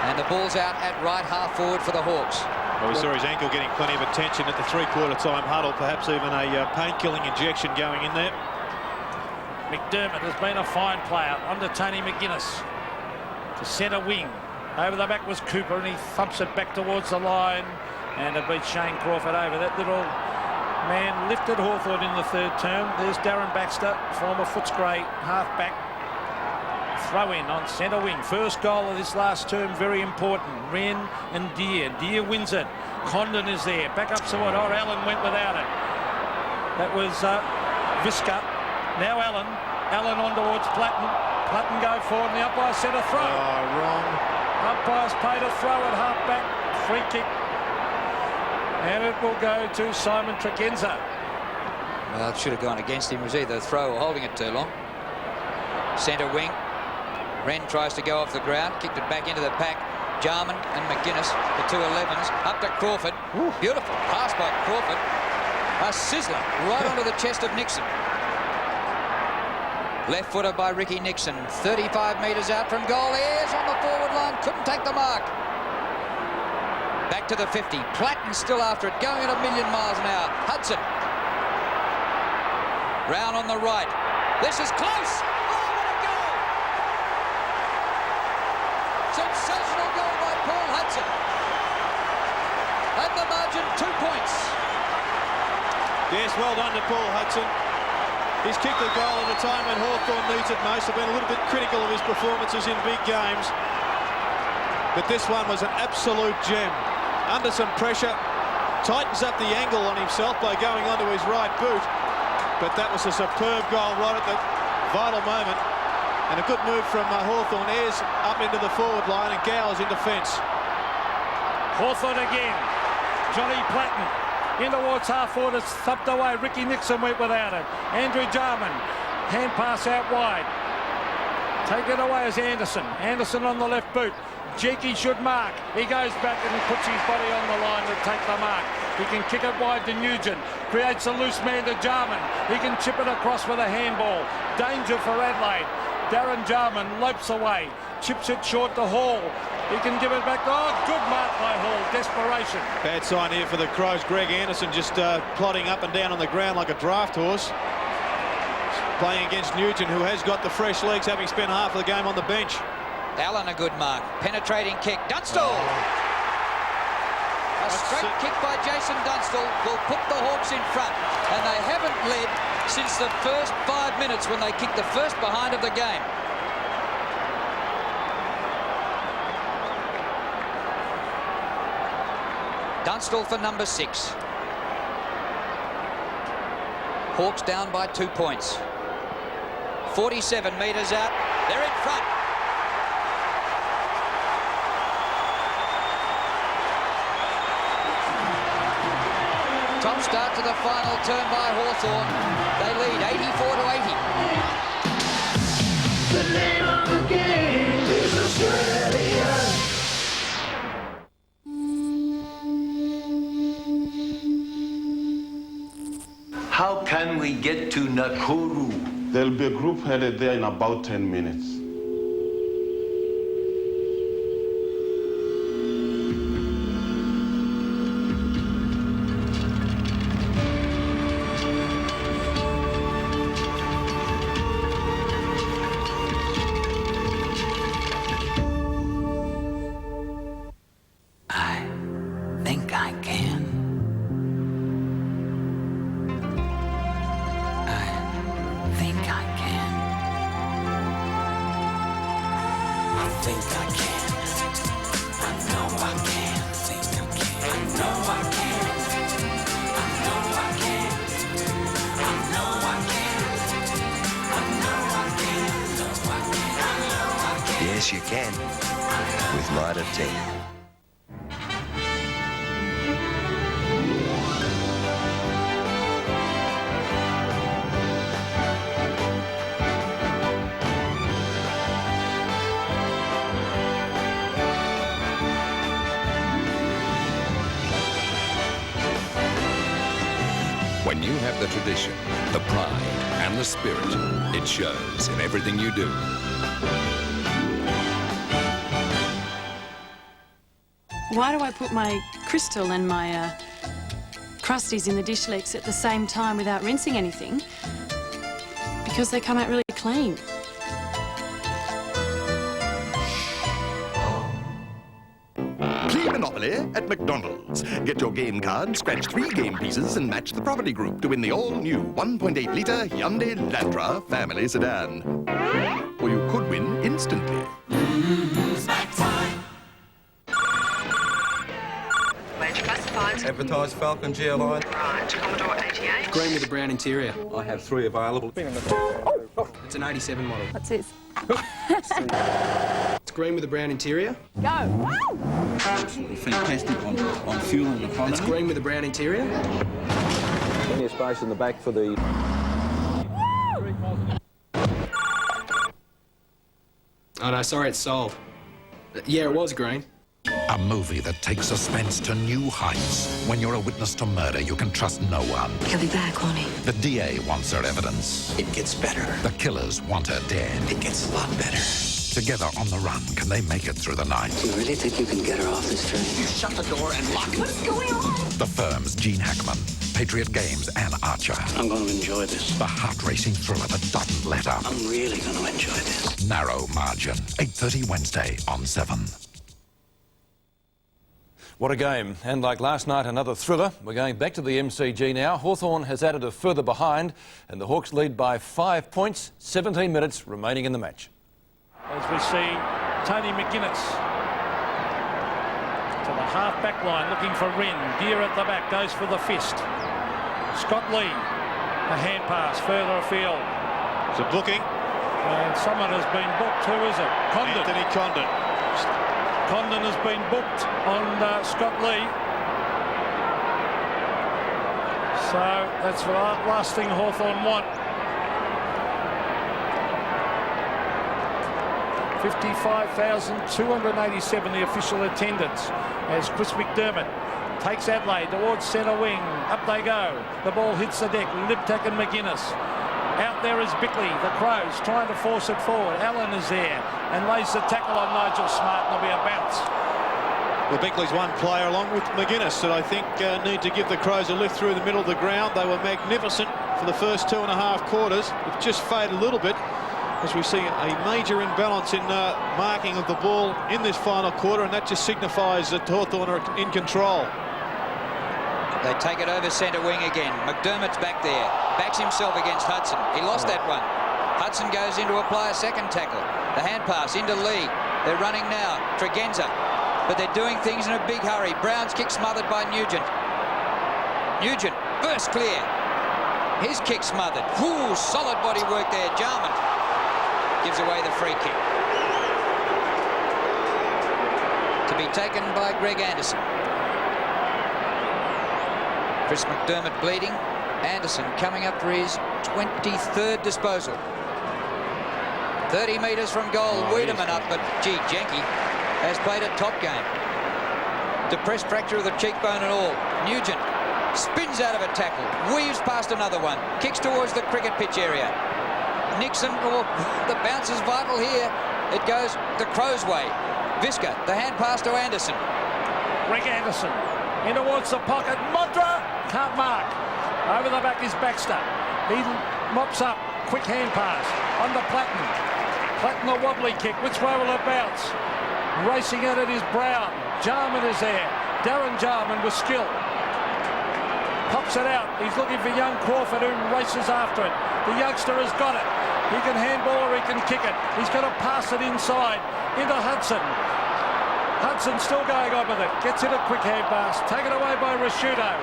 And the ball's out at right half forward for the Hawks. Well, we saw his ankle getting plenty of attention at the three-quarter time huddle, perhaps even a pain-killing injection going in there. McDermott has been a fine player. On to Tony McGuinness. To centre wing. Over the back was Cooper, and he thumps it back towards the line. And it beats Shane Crawford over. That little man lifted Hawthorn in the third term. There's Darren Baxter, former Footscray half-back. Throw in on centre wing. First goal of this last term, very important. Wren and Deere. Deere wins it. Condon is there. Back up somewhat. Oh, Allen went without it. That was Visca. Now Allen. Allen on towards Platten. Platten go forward, and the umpire said a throw. Oh, wrong. Umpire's paid a throw at half-back. Free kick. And it will go to Simon Tregenza. Well, it should have gone against him. It was either a throw or holding it too long. Centre wing. Wren tries to go off the ground, kicked it back into the pack. Jarman and McGuinness, the two 11s, up to Crawford. Ooh. Beautiful pass by Crawford. A sizzler right onto the chest of Nixon. Left footer by Ricky Nixon. 35 metres out from goal. Ayres on the forward line, couldn't take the mark. Back to the 50. Platten still after it, going at 1,000,000 miles an hour. Hudson. Round on the right. This is close. Sensational goal by Paul Hudson. And the margin 2 points. Yes, well done to Paul Hudson. He's kicked a goal at a time when Hawthorn needs it most. I've been a little bit critical of his performances in big games. But this one was an absolute gem. Under some pressure, tightens up the angle on himself by going onto his right boot. But that was a superb goal right at the vital moment. And a good move from Hawthorn. Ayres up into the forward line and Gowers in defence. Hawthorn again. Johnny Platten in towards half forward. It's thumped away. Ricky Nixon went without it. Andrew Jarman. Hand pass out wide. Take it away as Anderson. Anderson on the left boot. Jeeke should mark. He goes back and he puts his body on the line to take the mark. He can kick it wide to Nugent. Creates a loose man to Jarman. He can chip it across with a handball. Danger for Adelaide. Darren Jarman lopes away, chips it short to Hall. He can give it back. Oh, good mark by Hall. Desperation. Bad sign here for the Crows. Greg Anderson just plodding up and down on the ground like a draft horse. Playing against Nugent, who has got the fresh legs, having spent half of the game on the bench. Allen a good mark. Penetrating kick. Dunstall. A straight kick by Jason Dunstall will put the Hawks in front. And they haven't led since the first 5 minutes when they kicked the first behind of the game. Dunstall for number 6. Hawks down by 2 points. 47 metres out. They're in front. Top start to the final turn by Hawthorn. They lead 84 to 80. The name of the game is Australia. How can we get to Nakuru? There'll be a group headed there in about 10 minutes. Yes, you can. With Mitre 10. When you have the tradition, the pride, and the spirit, it shows in everything you do. Why do I put my Crystal and my Crusties in the dish leaks at the same time without rinsing anything? Because they come out really clean. Play Monopoly at McDonald's. Get your game card, scratch 3 game pieces and match the property group to win the all-new 1.8-litre Hyundai Elantra family sedan. Or you could win instantly. Snack time. Major classifieds. Advertised Falcon GL line. Right, Commodore 88. Green with a brown interior. I have 3 available. It's an 87 model. What's this? It's green with a brown interior. Go! Absolutely fantastic on fuel and economy. It's green with a brown interior. Plenty of space in the back for the... Oh no, sorry, it's sold. Yeah, it was green. A movie that takes suspense to new heights. When you're a witness to murder, you can trust no one. He'll be back, won't he? The DA wants her evidence. It gets better. The killers want her dead. It gets a lot better. Together on the run, can they make it through the night? Do you really think you can get her off this train? You shut the door and lock it. What's going on? The firm's Gene Hackman, Patriot Games, and Archer. I'm going to enjoy this. The heart-racing thriller that doesn't let up. I'm really going to enjoy this. Narrow Margin, 8:30 Wednesday on 7. What a game. And like last night, another thriller. We're going back to the MCG now. Hawthorn has added a further behind, and the Hawks lead by 5 points, 17 minutes remaining in the match. As we see Tony McGuinness to the half-back line looking for Wren. Gear at the back, goes for the fist. Scott Lee, a hand pass further afield. It's a booking. And someone has been booked. Who is it? Condon. Anthony Condon. Condon has been booked on Scott Lee. So that's the last thing Hawthorn want. 55,287 the official attendance as Chris McDermott takes Adelaide towards centre wing. Up they go. The ball hits the deck. Liptak and McGuinness. Out there is Bickley. The Crows trying to force it forward. Allen is there and lays the tackle on Nigel Smart, and there'll be a bounce. Well, Bickley's one player along with McGuinness that I think need to give the Crows a lift through the middle of the ground. They were magnificent for the first 2.5 quarters. It just faded a little bit as we see a major imbalance in marking of the ball in this final quarter, and that just signifies that Hawthorn are in control. They take it over centre wing again. McDermott's back there. Backs himself against Hudson. He lost that one. Hudson goes in to apply a second tackle. The hand pass into Lee. They're running now. Tregenza. But they're doing things in a big hurry. Brown's kick smothered by Nugent. Nugent burst clear. His kick smothered. Ooh, solid body work there. Jarman gives away the free kick. To be taken by Greg Anderson. Chris McDermott bleeding. Anderson coming up for his 23rd disposal. 30 metres from goal. Wiedemann up, but gee, Jenke has played a top game. Depressed fracture of the cheekbone and all. Nugent spins out of a tackle. Weaves past another one. Kicks towards the cricket pitch area. Nixon, oh, the bounce is vital here. It goes the Crows' way. Visca, the hand pass to Anderson. Greg Anderson in towards the pocket. Modra can't mark. Over the back is Baxter. He mops up. Quick hand pass on to Platten. Platten a wobbly kick. Which way will it bounce? Racing at it is Brown. Jarman is there. Darren Jarman with skill. Pops it out. He's looking for young Crawford, who races after it. The youngster has got it. He can handball or he can kick it. He's going to pass it inside into Hudson. Hudson still going on with it. Gets in a quick hand pass. Taken away by Rashudo.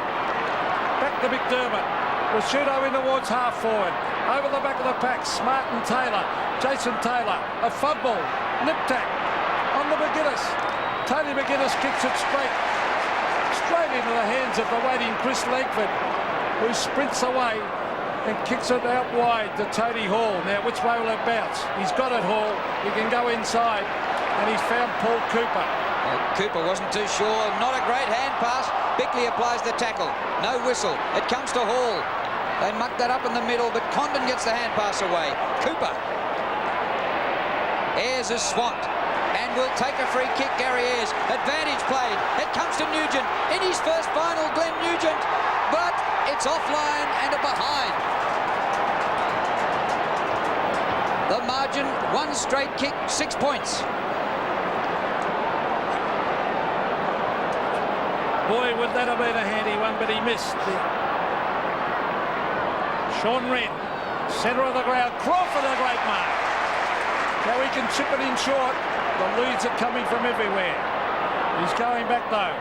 Back to McDermott. Rashudo in towards half forward. Over the back of the pack. Smart and Taylor. Jason Taylor. A fumble. Liptak on the McGuinness. Tony McGuinness kicks it straight into the hands of the waiting Chris Langford, who sprints away and kicks it out wide to Tony Hall. Now, which way will it bounce? He's got it, Hall. He can go inside, and he's found Paul Cooper. Well, Cooper wasn't too sure. Not a great hand pass. Bickley applies the tackle. No whistle. It comes to Hall. They mucked that up in the middle, but Condon gets the hand pass away. Cooper. Ayres is swamped and will take a free kick. Gary Ayres. Advantage played. It comes to Nugent. In his first final, Glenn Nugent. But it's offline and a behind. The margin, one straight kick, 6 points. Boy, would that have been a handy one, but he missed. Sean Wren, centre of the ground. Crawford, a great mark. Now he can chip it in short. The leads are coming from everywhere. He's going back, though,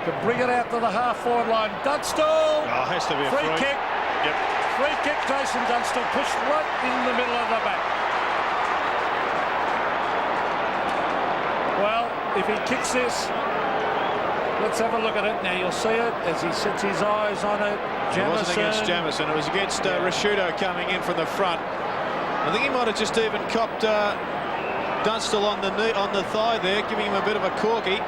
to bring it out to the half-forward line. Dunstall. Oh, has to be a free kick. Yep. Free kick, Jason Dunstall, pushed right in the middle of the back. Well, if he kicks this, let's have a look at it. Now you'll see it as he sets his eyes on it. Jamieson. It wasn't against Jamieson. It was against Rashudo coming in from the front. I think he might have just even copped Dunstall on the knee, on the thigh there, giving him a bit of a corky.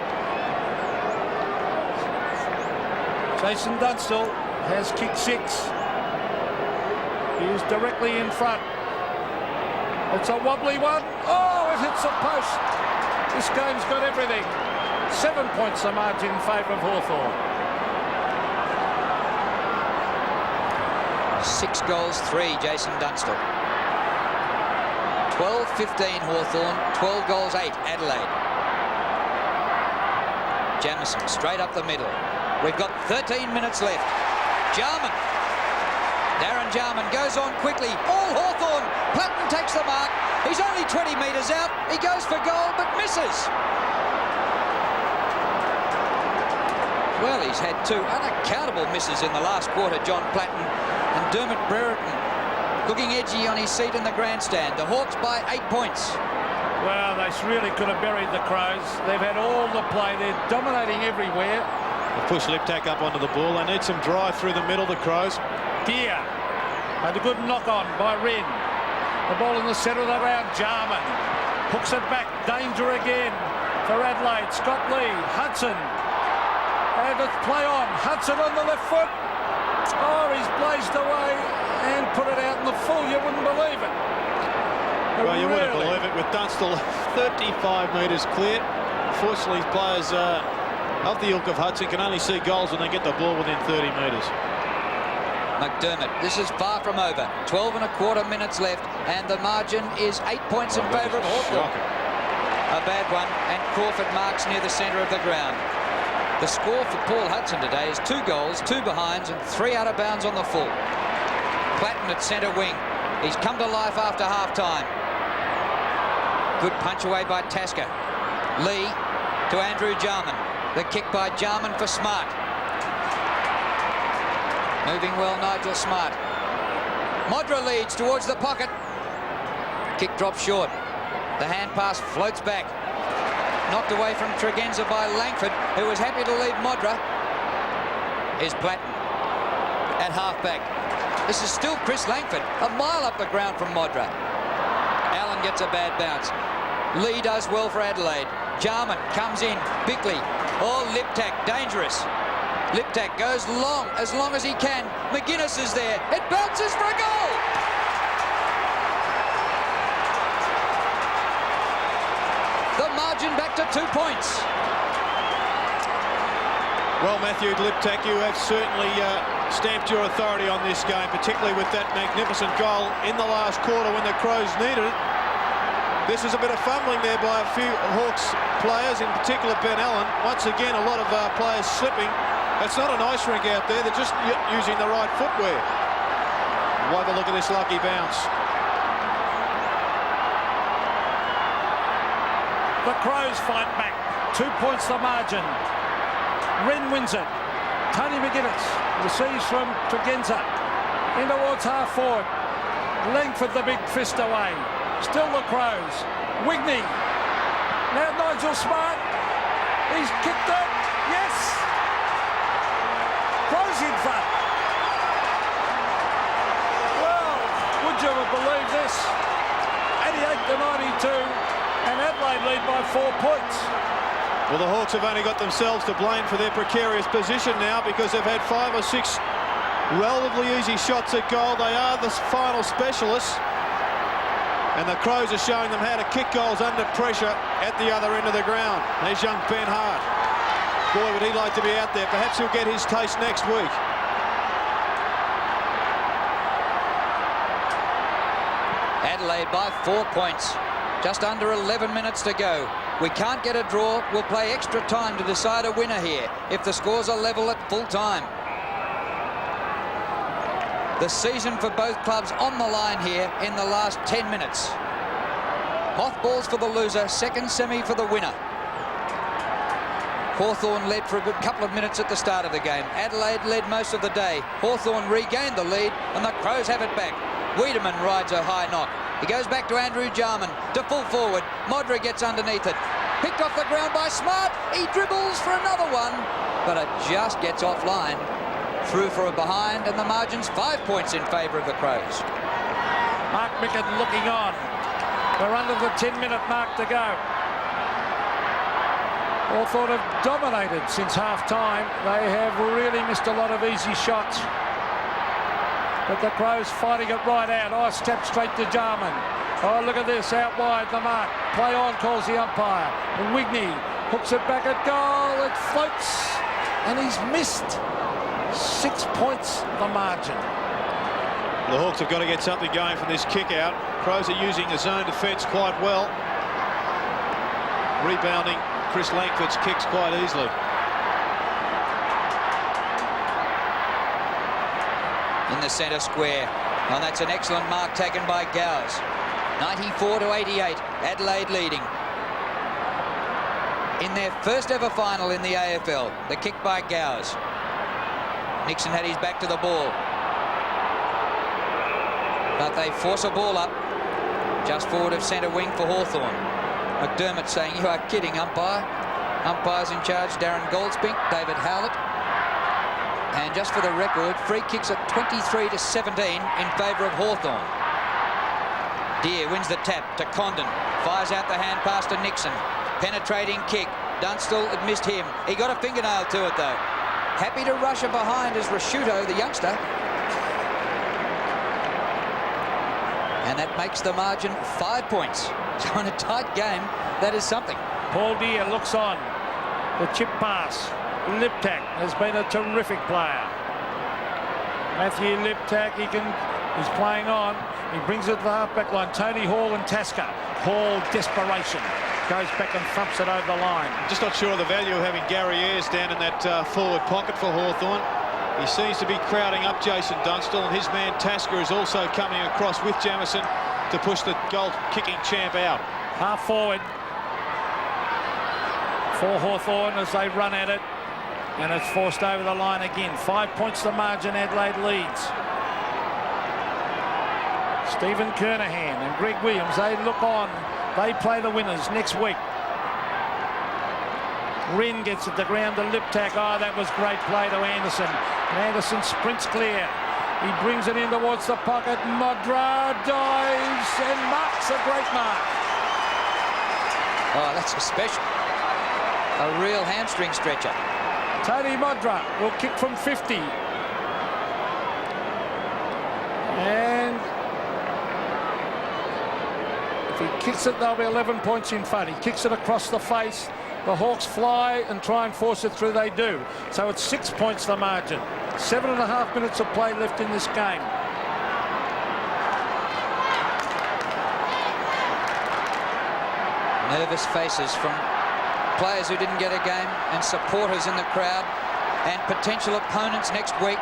Jason Dunstall has kicked 6. He is directly in front. It's a wobbly one. Oh, it hits the post. This game's got everything. 7 points the margin in favour of Hawthorn. 6 goals, 3, Jason Dunstall. 12-15 Hawthorn, 12 goals, 8 Adelaide. Jamieson straight up the middle. We've got 13 minutes left. Jarman. Darren Jarman goes on quickly. All Hawthorn. Platten takes the mark. He's only 20 metres out. He goes for goal but misses. Well, he's had 2 unaccountable misses in the last quarter, John Platten. And Dermot Brereton looking edgy on his seat in the grandstand. The Hawks by 8 points. Well, they really could have buried the Crows. They've had all the play. They're dominating everywhere. They push Liptak up onto the ball. They need some drive through the middle, the Crows. Deer had a good knock-on by Wren. The ball in the centre of the ground. Jarman hooks it back. Danger again for Adelaide. Scott Lee. Hudson. And it's play on. Hudson on the left foot. Oh, he's blazed away and put it out in the full. You wouldn't believe it. Well, you wouldn't believe it with Dunstall 35 metres clear. Unfortunately, players of the ilk of Hudson can only see goals when they get the ball within 30 metres. McDermott, this is far from over. 12 and a quarter minutes left, and the margin is 8 points in favour of Hawthorn. A bad one, and Crawford marks near the centre of the ground. The score for Paul Hudson today is 2 goals, 2 behinds, and 3 out of bounds on the full. Platten at centre wing. He's come to life after half-time. Good punch away by Tasker. Lee to Andrew Jarman. The kick by Jarman for Smart. Moving well, Nigel Smart. Modra leads towards the pocket. Kick drops short. The hand pass floats back. Knocked away from Tregenza by Langford, who was happy to leave Modra. Is Platten at half-back. This is still Chris Langford, a mile up the ground from Modra. Allen gets a bad bounce. Lee does well for Adelaide. Jarman comes in. Bickley. Oh, Liptak, dangerous. Liptak goes as long as he can. McGuinness is there. It bounces for a goal. The margin back to 2 points. Well, Matthew Liptak, you have certainly stamped your authority on this game, particularly with that magnificent goal in the last quarter when the Crows needed it. This is a bit of fumbling there by a few Hawks players, in particular Ben Allen. Once again, a lot of players slipping. It's not an ice rink out there. They're just using the right footwear. We'll have a look at this lucky bounce. The Crows fight back. 2 points the margin. Wren wins it. Tony McGuinness receives from Tregenza. In towards half forward. Langford the big fist away. Still the Crows. Wigney. Now Nigel Smart. He's kicked it. Yes. Crows in front. Well, would you have believed this? 88-92. And Adelaide lead by 4 points. Well, the Hawks have only got themselves to blame for their precarious position now, because they've had 5 or 6 relatively easy shots at goal. They are the final specialists. And the Crows are showing them how to kick goals under pressure at the other end of the ground. There's young Ben Hart. Boy, would he like to be out there. Perhaps he'll get his taste next week. Adelaide by 4 points. Just under 11 minutes to go. We can't get a draw. We'll play extra time to decide a winner here if the scores are level at full time. The season for both clubs on the line here in the last 10 minutes. Hoth balls for the loser, second semi for the winner. Hawthorn led for a good couple of minutes at the start of the game. Adelaide led most of the day. Hawthorn regained the lead and the Crows have it back. Wiedemann rides a high knock. He goes back to Andrew Jarman to full forward. Modra gets underneath it. Picked off the ground by Smart. He dribbles for another one, but it just gets offline. Through for a behind, and the margin's 5 points in favour of the Crows. Mark Mickett looking on. We're under the 10-minute mark to go. Hawthorn have dominated since half-time. They have really missed a lot of easy shots. But the Crows fighting it right out. Oh, step straight to Jarman. Oh, look at this, out wide the mark. Play on, calls the umpire. Wigney hooks it back at goal. It floats, and he's missed. 6 points the margin. The Hawks have got to get something going from this kick out. Crows are using the zone defence quite well. Rebounding Chris Langford's kicks quite easily. In the centre square. And that's an excellent mark taken by Gowers. 94-88. Adelaide leading. In their first ever final in the AFL. The kick by Gowers. Nixon had his back to the ball. But they force a ball up. Just forward of centre wing for Hawthorn. McDermott saying, "You are kidding, umpire." Umpires in charge, Darren Goldspink, David Howlett. And just for the record, free kicks at 23-17 in favour of Hawthorn. Deere wins the tap to Condon. Fires out the hand pass to Nixon. Penetrating kick. Dunstall, it missed him. He got a fingernail to it though. Happy to rush her behind is Rasciuto, the youngster. And that makes the margin 5 points. So in a tight game, that is something. Paul Deere looks on. The chip pass. Liptak has been a terrific player. Matthew Liptak, he's playing on. He brings it to the half-back line. Tony Hall and Tasker. Hall, desperation. Goes back and thumps it over the line. Just not sure of the value of having Gary Ayres down in that forward pocket for Hawthorn. He seems to be crowding up Jason Dunstall, and his man Tasker is also coming across with Jamieson to push the goal-kicking champ out. Half forward for Hawthorn as they run at it, and it's forced over the line again. 5 points the margin, Adelaide leads. Stephen Kernahan and Greg Williams, they look on. They play the winners next week. Wren gets it to ground to Liptak. Oh, that was great play to Anderson. And Anderson sprints clear. He brings it in towards the pocket. Modra dives and marks a great mark. Oh, that's a special. A real hamstring stretcher. Tony Modra will kick from 50. And if he kicks it, there'll be 11 points in front. He kicks it across the face. The Hawks fly and try and force it through. They do. So it's 6 points the margin. 7.5 minutes of play left in this game. Nervous faces from players who didn't get a game and supporters in the crowd and potential opponents next week.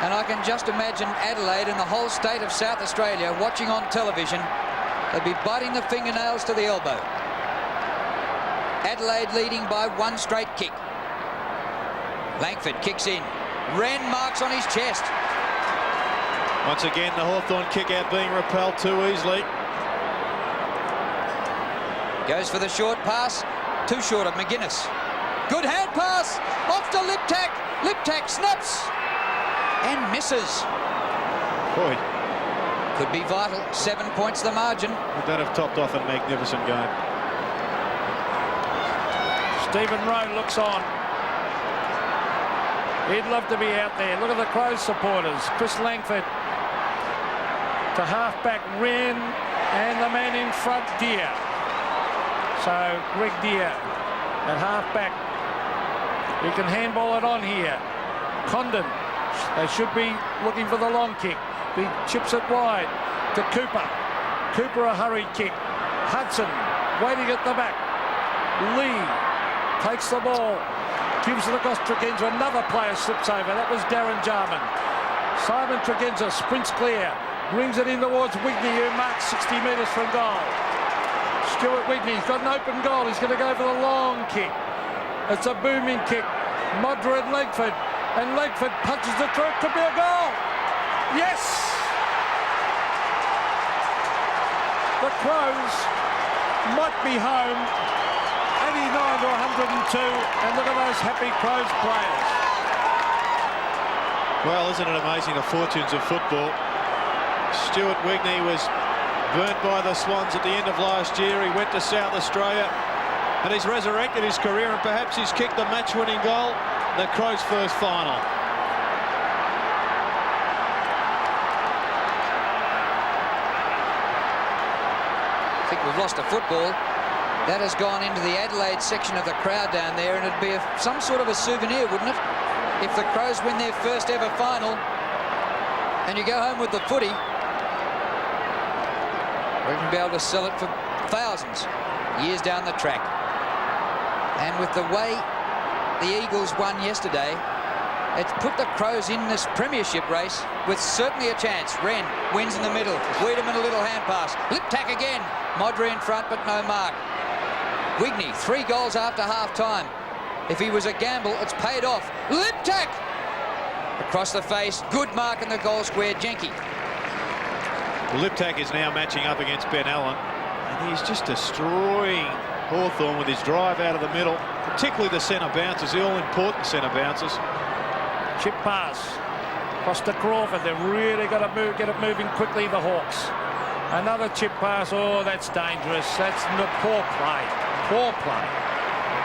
And I can just imagine Adelaide and the whole state of South Australia watching on television. They'd be biting the fingernails to the elbow. Adelaide leading by one straight kick. Langford kicks in. Wren marks on his chest. Once again, the Hawthorn kick out being repelled too easily. Goes for the short pass. Too short of McGuinness. Good hand pass. Off to Liptak. Liptak snaps. And misses. Boy. Could be vital. 7 points the margin. Would that have topped off a magnificent game? Stephen Rowe looks on. He'd love to be out there. Look at the Crows supporters. Chris Langford to half-back Wren and the man in front, Deere. So Greg Deere at half-back. He can handball it on here. Condon. They should be looking for the long kick. He chips it wide to Cooper. Cooper a hurried kick. Hudson waiting at the back. Lee takes the ball. Gives it across Tregenza. Another player slips over. That was Darren Jarman. Simon Tregenza sprints clear. Brings it in towards Wigney, who marks 60 metres from goal. Stuart Wigney's got an open goal. He's going to go for the long kick. It's a booming kick. Modra and Langford. And Langford punches it through. It could be a goal. Yes! The Crows might be home. 89 to 102. And look at those happy Crows players. Well, isn't it amazing, the fortunes of football? Stuart Wigney was burnt by the Swans at the end of last year. He went to South Australia and he's resurrected his career, and perhaps he's kicked the match-winning goal, the Crows' first final. I think we've lost a football. That has gone into the Adelaide section of the crowd down there, and it'd be some sort of a souvenir, wouldn't it? If the Crows win their first ever final and you go home with the footy, we can be able to sell it for thousands years down the track. And with the way the Eagles won yesterday, it's put the Crows in this premiership race with certainly a chance. Wren wins in the middle. Wiedemann a little hand pass. Lip tack again. Modra in front, but no mark. Wigney, 3 goals after half-time. If he was a gamble, it's paid off. Lip tack! Across the face. Good mark in the goal square. Jenke. Liptak is now matching up against Ben Allen, and he's just destroying Hawthorn with his drive out of the middle, particularly the centre bounces, the all-important centre bounces. Chip pass across to Crawford. They've really got to get it moving quickly, the Hawks. Another chip pass. Oh, that's dangerous. That's no poor play. Poor play.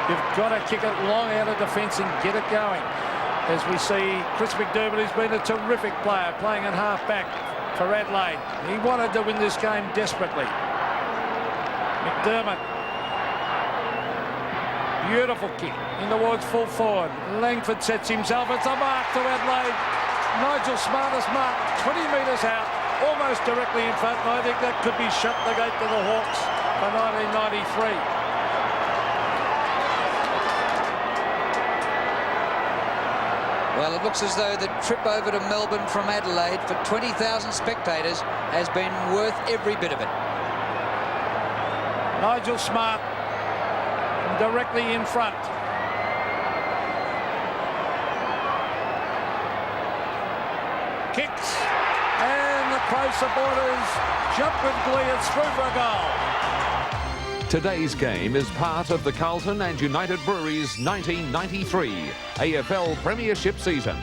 You've got to kick it long out of defence and get it going. As we see Chris McDermott, who's been a terrific player, playing at half-back for Adelaide. He wanted to win this game desperately. McDermott. Beautiful kick in towards full forward. Langford sets himself. It's a mark to Adelaide. Nigel Smartest mark, 20 metres out, almost directly in front. And I think that could be shut the gate to the Hawks for 1993. Well, it looks as though the trip over to Melbourne from Adelaide for 20,000 spectators has been worth every bit of it. Nigel Smart directly in front. Kicks, and the Crow supporters jump with glee. It's through for a goal. Today's game is part of the Carlton and United Breweries 1993 AFL Premiership season.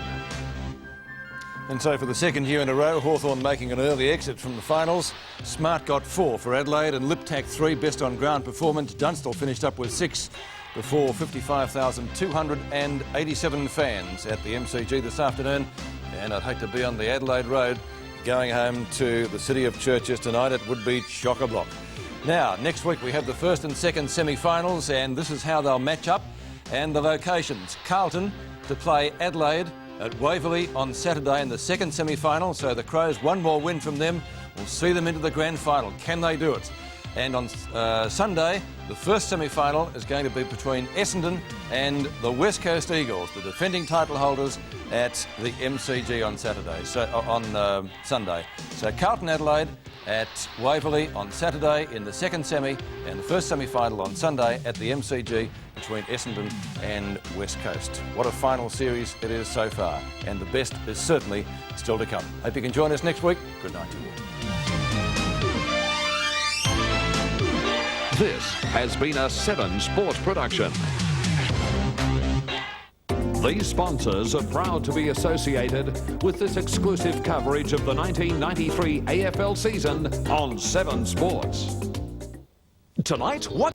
And so for the second year in a row, Hawthorn making an early exit from the finals. Smart got 4 for Adelaide and Liptak 3, best on ground performance. Dunstall finished up with 6 before 55,287 fans at the MCG this afternoon. And I'd hate to be on the Adelaide Road going home to the city of churches tonight. It would be chock-a-block. Now, next week we have the first and second semi-finals, and this is how they'll match up and the locations. Carlton to play Adelaide at Waverley on Saturday in the second semi-final, so the Crows, one more win from them will see them into the grand final. Can they do it? And on Sunday, the first semi-final is going to be between Essendon and the West Coast Eagles, the defending title holders, at the MCG on Saturday. So on Sunday. So Carlton Adelaide at Waverley on Saturday in the second semi, and the first semi-final on Sunday at the MCG between Essendon and West Coast. What a final series it is so far, and the best is certainly still to come. Hope you can join us next week. Good night to you all. This has been a 7 Sport production. These sponsors are proud to be associated with this exclusive coverage of the 1993 AFL season on 7 Sports. Tonight, what